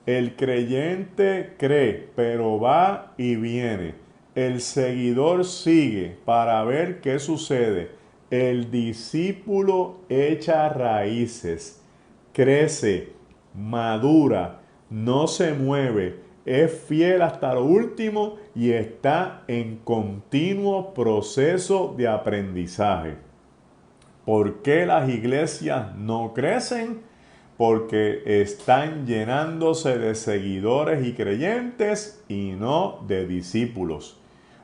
El creyente cree, pero va y viene. El seguidor sigue para ver qué sucede. El discípulo echa raíces, crece, madura, no se mueve, es fiel hasta lo último y está en continuo proceso de aprendizaje. ¿Por qué las iglesias no crecen? Porque están llenándose de seguidores y creyentes y no de discípulos.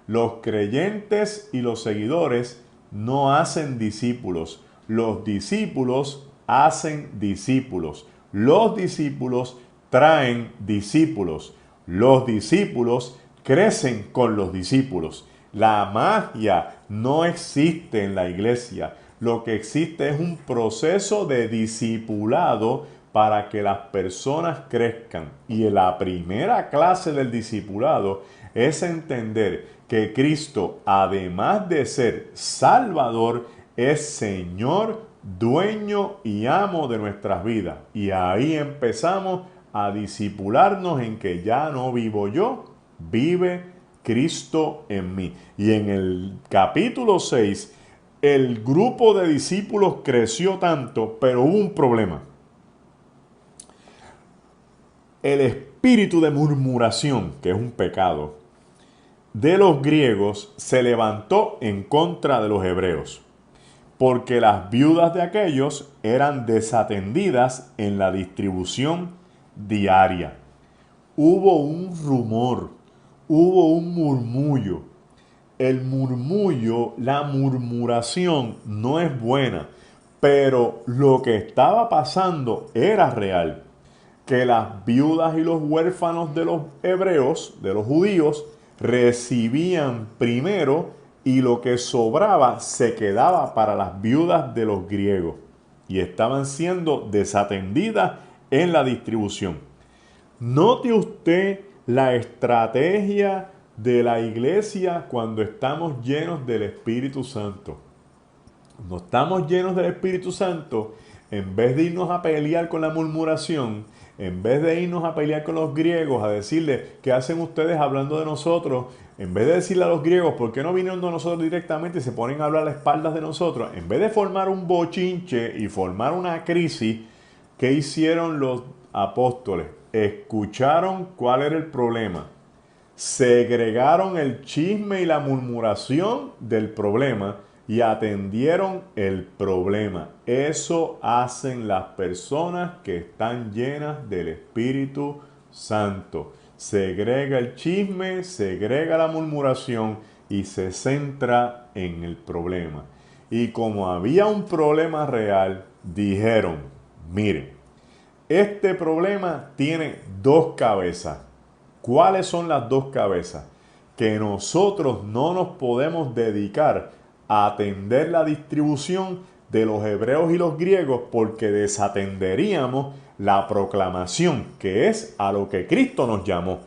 Los creyentes y los seguidores no hacen discípulos. Los discípulos hacen discípulos. Los discípulos traen discípulos. Los discípulos crecen con los discípulos. La magia no existe en la iglesia. Lo que existe es un proceso de discipulado para que las personas crezcan. Y la primera clase del discipulado es entender que Cristo, además de ser Salvador, es Señor, dueño y amo de nuestras vidas. Y ahí empezamos a discipularnos en que ya no vivo yo, vive Cristo en mí. Y en el capítulo 6, el grupo de discípulos creció tanto, pero hubo un problema. El espíritu de murmuración, que es un pecado, de los griegos se levantó en contra de los hebreos, porque las viudas de aquellos eran desatendidas en la distribución diaria. Hubo un rumor, hubo un murmullo. El murmullo, la murmuración no es buena, pero lo que estaba pasando era real. Que las viudas y los huérfanos de los hebreos, de los judíos, recibían primero y lo que sobraba se quedaba para las viudas de los griegos y estaban siendo desatendidas en la distribución. Note usted la estrategia de la iglesia cuando estamos llenos del Espíritu Santo. Cuando estamos llenos del Espíritu Santo, en vez de irnos a pelear con la murmuración, en vez de irnos a pelear con los griegos, a decirles, ¿qué hacen ustedes hablando de nosotros? En vez de decirle a los griegos, ¿por qué no vinieron de nosotros directamente y se ponen a hablar a las espaldas de nosotros? En vez de formar un bochinche y formar una crisis, ¿qué hicieron los apóstoles? Escucharon cuál era el problema. Segregaron el chisme y la murmuración del problema y atendieron el problema. Eso hacen las personas que están llenas del Espíritu Santo. Segrega el chisme, segrega la murmuración y se centra en el problema. Y como había un problema real, dijeron, miren, este problema tiene dos cabezas. ¿Cuáles son las dos cabezas? Que nosotros no nos podemos dedicar a atender la distribución de los hebreos y los griegos porque desatenderíamos la proclamación, que es a lo que Cristo nos llamó.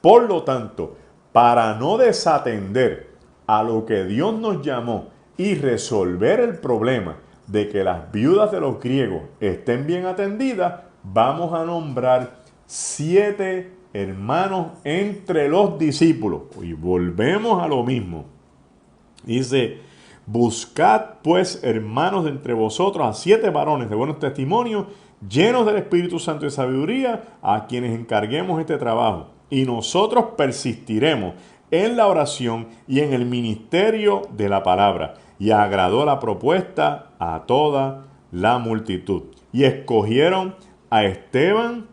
Por lo tanto, para no desatender a lo que Dios nos llamó y resolver el problema de que las viudas de los griegos estén bien atendidas, vamos a nombrar 7 hermanos entre los discípulos. Y volvemos a lo mismo. Dice, buscad pues, hermanos, de entre vosotros a 7 varones de buenos testimonios, llenos del Espíritu Santo y de sabiduría, a quienes encarguemos este trabajo. Y nosotros persistiremos en la oración y en el ministerio de la palabra. Y agradó la propuesta a toda la multitud. Y escogieron a Esteban,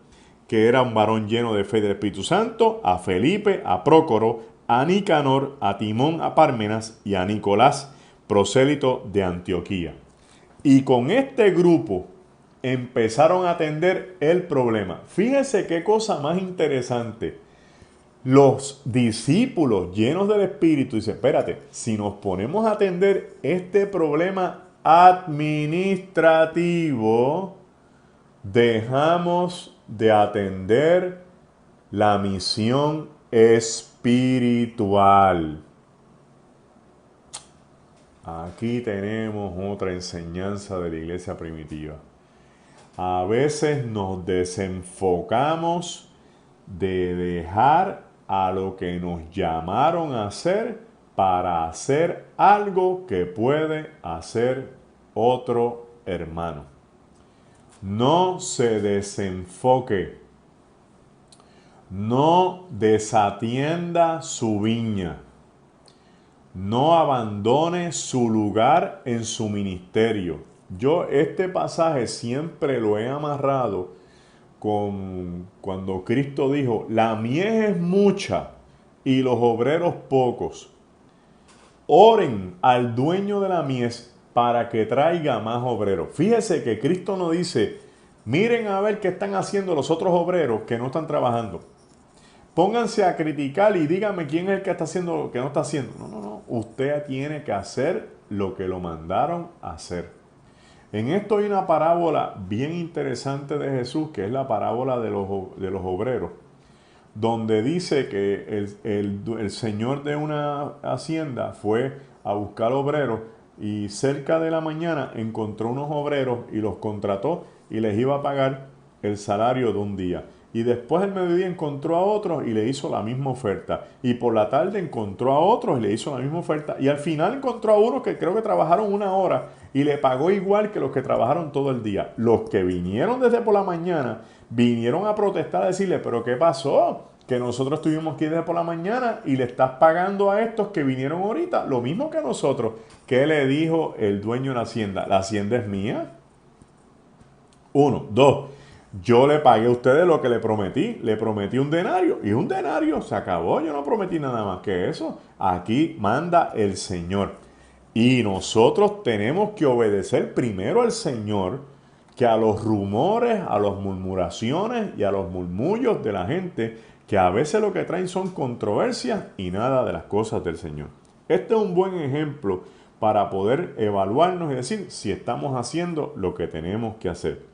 que era un varón lleno de fe y del Espíritu Santo, a Felipe, a Prócoro, a Nicanor, a Timón, a Pármenas y a Nicolás, prosélito de Antioquía. Y con este grupo empezaron a atender el problema. Fíjense qué cosa más interesante. Los discípulos llenos del Espíritu dicen, espérate, si nos ponemos a atender este problema administrativo, dejamos de atender la misión espiritual. Aquí tenemos otra enseñanza de la iglesia primitiva. A veces nos desenfocamos de dejar a lo que nos llamaron a hacer para hacer algo que puede hacer otro hermano. No se desenfoque. No desatienda su viña. No abandone su lugar en su ministerio. Yo este pasaje siempre lo he amarrado con cuando Cristo dijo, la mies es mucha y los obreros pocos. Oren al dueño de la mies para que traiga más obreros. Fíjese que Cristo no dice, miren a ver qué están haciendo los otros obreros que no están trabajando. Pónganse a criticar y díganme quién es el que está haciendo lo que no está haciendo. No. Usted tiene que hacer lo que lo mandaron a hacer. En esto hay una parábola bien interesante de Jesús, que es la parábola de los obreros, donde dice que el señor de una hacienda fue a buscar obreros y cerca de la mañana encontró unos obreros y los contrató y les iba a pagar el salario de un día. Y después del mediodía encontró a otros y le hizo la misma oferta. Y por la tarde encontró a otros y le hizo la misma oferta. Y al final encontró a unos que creo que trabajaron 1 hora y le pagó igual que los que trabajaron todo el día. Los que vinieron desde por la mañana vinieron a protestar, a decirle, pero ¿qué pasó? Que nosotros estuvimos aquí desde por la mañana y le estás pagando a estos que vinieron ahorita lo mismo que a nosotros. ¿Qué le dijo el dueño de la hacienda? ¿La hacienda es mía? 1, 2. Yo le pagué a ustedes lo que le prometí un denario y un denario se acabó, yo no prometí nada más que eso. Aquí manda el Señor y nosotros tenemos que obedecer primero al Señor que a los rumores, a las murmuraciones y a los murmullos de la gente que a veces lo que traen son controversias y nada de las cosas del Señor. Este es un buen ejemplo para poder evaluarnos y decir si estamos haciendo lo que tenemos que hacer.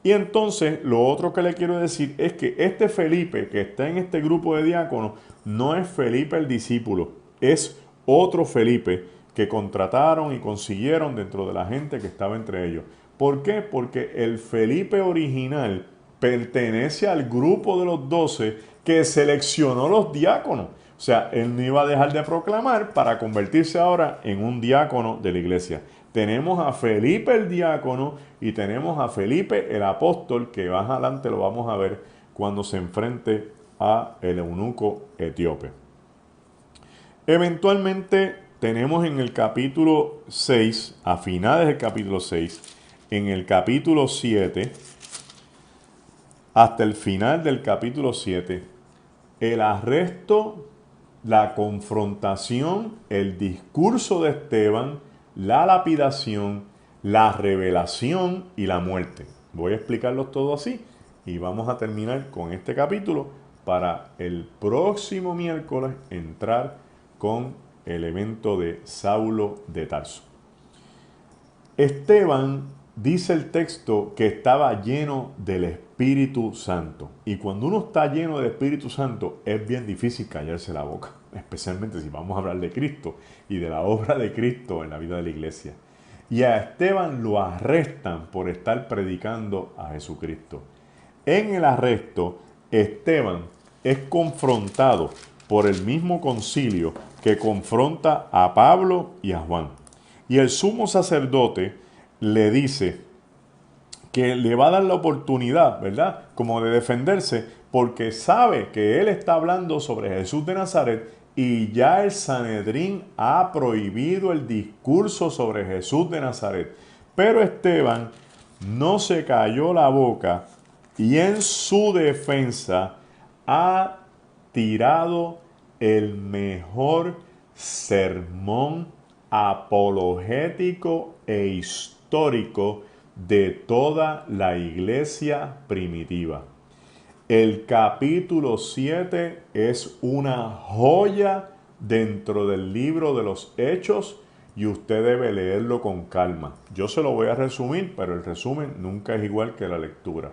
Y entonces lo otro que le quiero decir es que este Felipe que está en este grupo de diáconos no es Felipe el discípulo, es otro Felipe que contrataron y consiguieron dentro de la gente que estaba entre ellos. ¿Por qué? Porque el Felipe original pertenece al grupo de los 12 que seleccionó los diáconos. O sea, él no iba a dejar de proclamar para convertirse ahora en un diácono de la iglesia. Tenemos a Felipe el diácono y tenemos a Felipe el apóstol, que más adelante lo vamos a ver cuando se enfrente a el eunuco etíope. Eventualmente tenemos en el capítulo 6, a finales del capítulo 6, en el capítulo 7, hasta el final del capítulo 7, el arresto, la confrontación, el discurso de Esteban, la lapidación, la revelación y la muerte. Voy a explicarlos todo así y vamos a terminar con este capítulo para el próximo miércoles entrar con el evento de Saulo de Tarso. Esteban, dice el texto, que estaba lleno del Espíritu Santo. Y cuando uno está lleno del Espíritu Santo es bien difícil callarse la boca, especialmente si vamos a hablar de Cristo y de la obra de Cristo en la vida de la iglesia. Y a Esteban lo arrestan por estar predicando a Jesucristo. En el arresto, Esteban es confrontado por el mismo concilio que confronta a Pablo y a Juan. Y el sumo sacerdote le dice que le va a dar la oportunidad, ¿verdad? Como de defenderse, porque sabe que él está hablando sobre Jesús de Nazaret y ya el Sanedrín ha prohibido el discurso sobre Jesús de Nazaret. Pero Esteban no se cayó la boca y en su defensa ha tirado el mejor sermón apologético e histórico de toda la iglesia primitiva. El capítulo 7 es una joya dentro del libro de los Hechos y usted debe leerlo con calma. Yo se lo voy a resumir, pero el resumen nunca es igual que la lectura.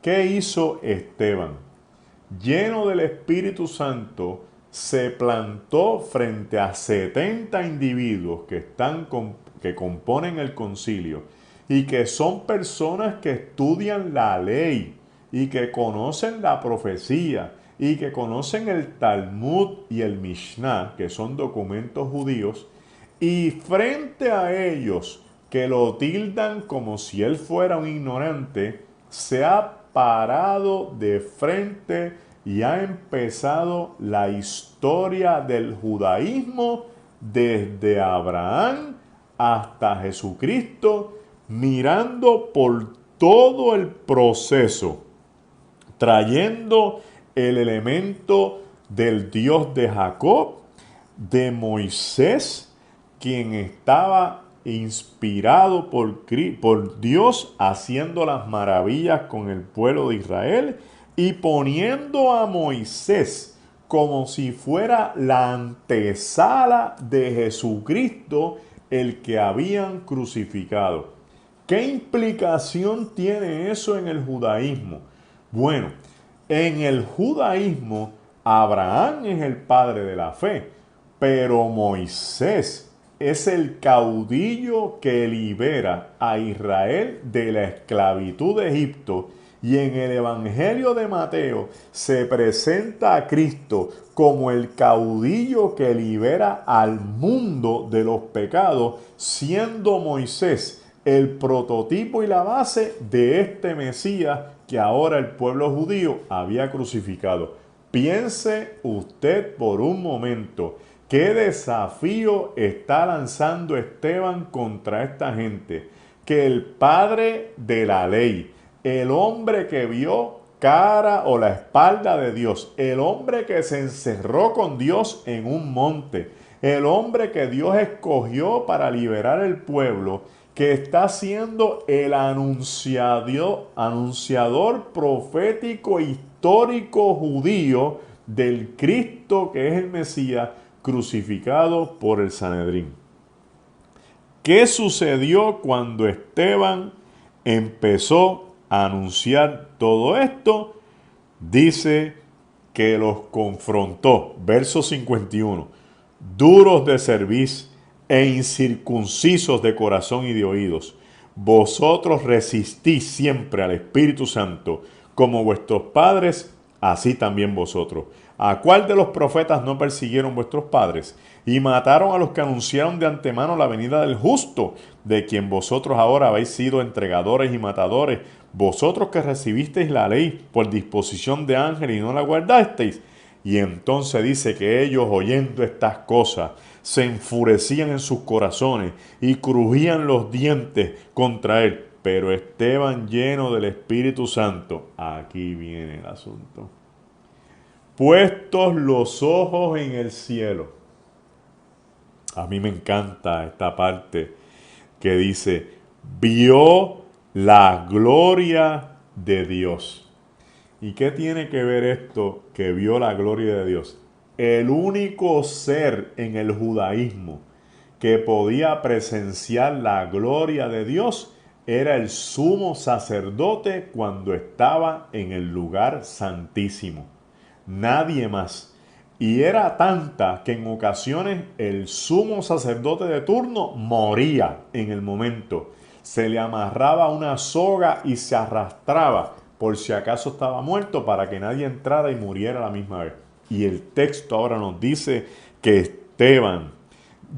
¿Qué hizo Esteban? Lleno del Espíritu Santo, se plantó frente a 70 individuos que componen el concilio y que son personas que estudian la ley y que conocen la profecía y que conocen el Talmud y el Mishnah, que son documentos judíos, y frente a ellos, que lo tildan como si él fuera un ignorante, se ha parado de frente y ha empezado la historia del judaísmo desde Abraham hasta Jesucristo, mirando por todo el proceso, trayendo el elemento del Dios de Jacob, de Moisés, quien estaba inspirado por Dios haciendo las maravillas con el pueblo de Israel y poniendo a Moisés como si fuera la antesala de Jesucristo, el que habían crucificado. ¿Qué implicación tiene eso en el judaísmo? Bueno, en el judaísmo Abraham es el padre de la fe, pero Moisés es el caudillo que libera a Israel de la esclavitud de Egipto. Y en el Evangelio de Mateo se presenta a Cristo como el caudillo que libera al mundo de los pecados, siendo Moisés el prototipo y la base de este Mesías que ahora el pueblo judío había crucificado. Piense usted por un momento, ¿qué desafío está lanzando Esteban contra esta gente? Que el padre de la ley, el hombre que vio cara o la espalda de Dios, el hombre que se encerró con Dios en un monte, el hombre que Dios escogió para liberar el pueblo, que está siendo el anunciador profético histórico judío del Cristo que es el Mesías crucificado por el Sanedrín. ¿Qué sucedió cuando Esteban empezó a anunciar todo esto? Dice que los confrontó, verso 51, duros de cerviz e incircuncisos de corazón y de oídos. Vosotros resistís siempre al Espíritu Santo, como vuestros padres, así también vosotros. ¿A cuál de los profetas no persiguieron vuestros padres? Y mataron a los que anunciaron de antemano la venida del justo, de quien vosotros ahora habéis sido entregadores y matadores, vosotros que recibisteis la ley por disposición de ángel y no la guardasteis. Y entonces dice que ellos, oyendo estas cosas, se enfurecían en sus corazones y crujían los dientes contra él. Pero Esteban, lleno del Espíritu Santo, aquí viene el asunto. Puestos los ojos en el cielo. A mí me encanta esta parte que dice, vio la gloria de Dios. ¿Y qué tiene que ver esto que vio la gloria de Dios? El único ser en el judaísmo que podía presenciar la gloria de Dios era el sumo sacerdote cuando estaba en el lugar santísimo. Nadie más. Y era tanta que en ocasiones el sumo sacerdote de turno moría en el momento. Se le amarraba una soga y se arrastraba por si acaso estaba muerto, para que nadie entrara y muriera a la misma vez. Y el texto ahora nos dice que Esteban,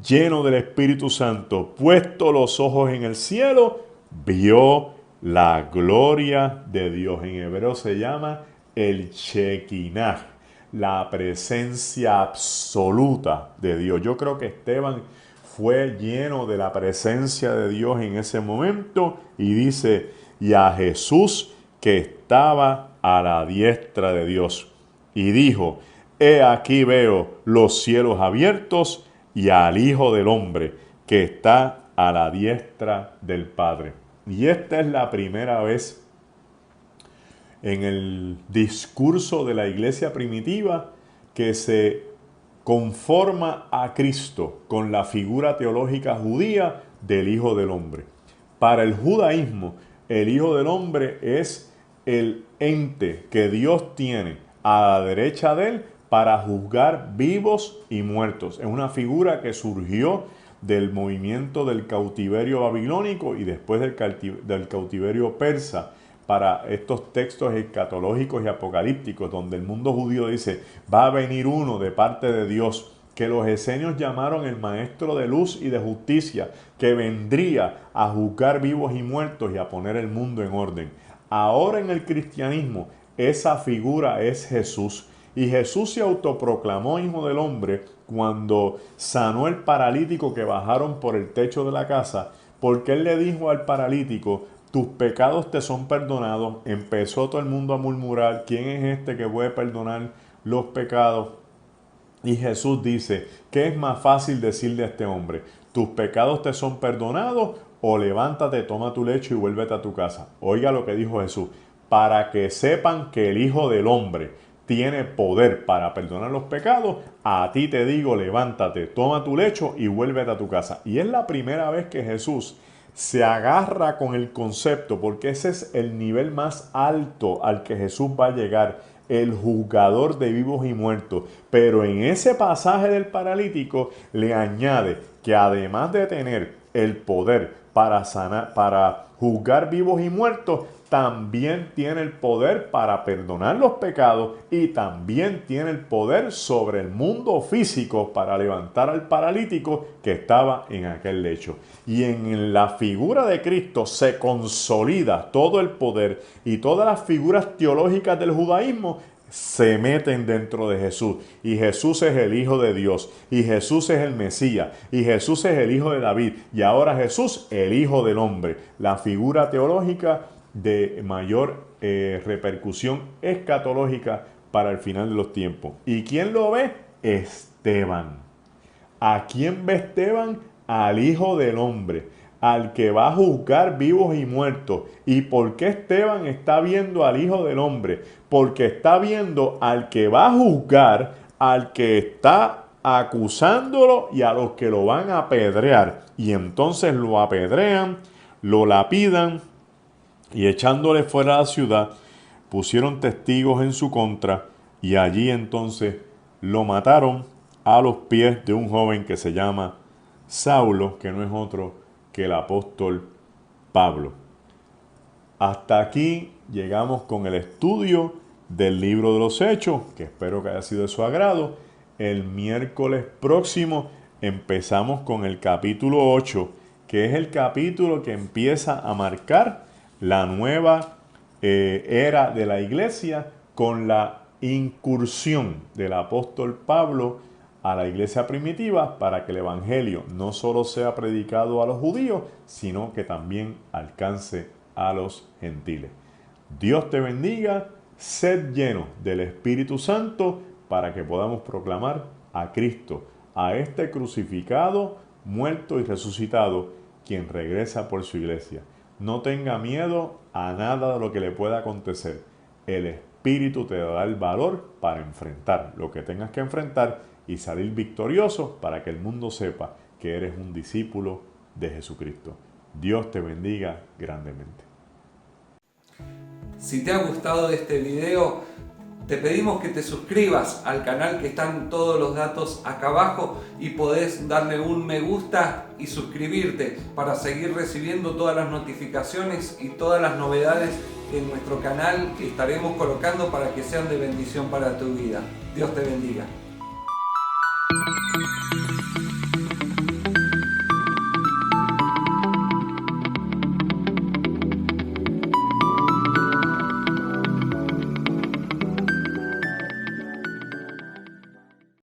lleno del Espíritu Santo, puesto los ojos en el cielo, vio la gloria de Dios. En hebreo se llama el Shekinah, la presencia absoluta de Dios. Yo creo que Esteban fue lleno de la presencia de Dios en ese momento y dice, y a Jesús que estaba a la diestra de Dios. Y dijo, he aquí veo los cielos abiertos y al Hijo del Hombre que está a la diestra del Padre. Y esta es la primera vez en el discurso de la iglesia primitiva que se conforma a Cristo con la figura teológica judía del Hijo del Hombre. Para el judaísmo, el Hijo del Hombre es el ente que Dios tiene a la derecha de él para juzgar vivos y muertos. Es una figura que surgió del movimiento del cautiverio babilónico y después del cautiverio persa, para estos textos escatológicos y apocalípticos, donde el mundo judío dice, va a venir uno de parte de Dios, que los esenios llamaron el maestro de luz y de justicia, que vendría a juzgar vivos y muertos y a poner el mundo en orden. Ahora en el cristianismo, esa figura es Jesús. Y Jesús se autoproclamó Hijo del Hombre cuando sanó el paralítico que bajaron por el techo de la casa, porque él le dijo al paralítico, tus pecados te son perdonados. Empezó todo el mundo a murmurar, ¿quién es este que puede perdonar los pecados? Y Jesús dice, ¿qué es más fácil decirle a este hombre? ¿Tus pecados te son perdonados? O levántate, toma tu lecho y vuélvete a tu casa. Oiga lo que dijo Jesús, para que sepan que el Hijo del Hombre tiene poder para perdonar los pecados, a ti te digo, levántate, toma tu lecho y vuélvete a tu casa. Y es la primera vez que Jesús se agarra con el concepto, porque ese es el nivel más alto al que Jesús va a llegar, el juzgador de vivos y muertos. Pero en ese pasaje del paralítico le añade que además de tener el poder para sanar, para juzgar vivos y muertos, también tiene el poder para perdonar los pecados y también tiene el poder sobre el mundo físico para levantar al paralítico que estaba en aquel lecho. Y en la figura de Cristo se consolida todo el poder, y todas las figuras teológicas del judaísmo se meten dentro de Jesús. Y Jesús es el Hijo de Dios, y Jesús es el Mesías, y Jesús es el Hijo de David, y ahora Jesús el Hijo del Hombre, la figura teológica de mayor repercusión escatológica para el final de los tiempos. ¿Y quién lo ve? Esteban. ¿A quién ve Esteban? Al Hijo del Hombre, al que va a juzgar vivos y muertos. ¿Y por qué Esteban está viendo al Hijo del Hombre? Porque está viendo al que va a juzgar, al que está acusándolo y a los que lo van a apedrear. Y entonces lo apedrean, lo lapidan, y echándole fuera de la ciudad, pusieron testigos en su contra, y allí entonces lo mataron a los pies de un joven que se llama Saulo, que no es otro que el apóstol Pablo. Hasta aquí llegamos con el estudio del libro de los Hechos, que espero que haya sido de su agrado. El miércoles próximo empezamos con el capítulo 8, que es el capítulo que empieza a marcar la nueva era de la iglesia, con la incursión del apóstol Pablo a la iglesia primitiva, para que el evangelio no solo sea predicado a los judíos, sino que también alcance a los gentiles. Dios te bendiga, sed lleno del Espíritu Santo para que podamos proclamar a Cristo, a este crucificado, muerto y resucitado, quien regresa por su iglesia. No tenga miedo a nada de lo que le pueda acontecer. El Espíritu te dará el valor para enfrentar lo que tengas que enfrentar y salir victorioso, para que el mundo sepa que eres un discípulo de Jesucristo. Dios te bendiga grandemente. Si te ha gustado este video, Te pedimos que te suscribas al canal, que están todos los datos acá abajo, y podés darle un me gusta y suscribirte para seguir recibiendo todas las notificaciones y todas las novedades que en nuestro canal estaremos colocando para que sean de bendición para tu vida. Dios te bendiga.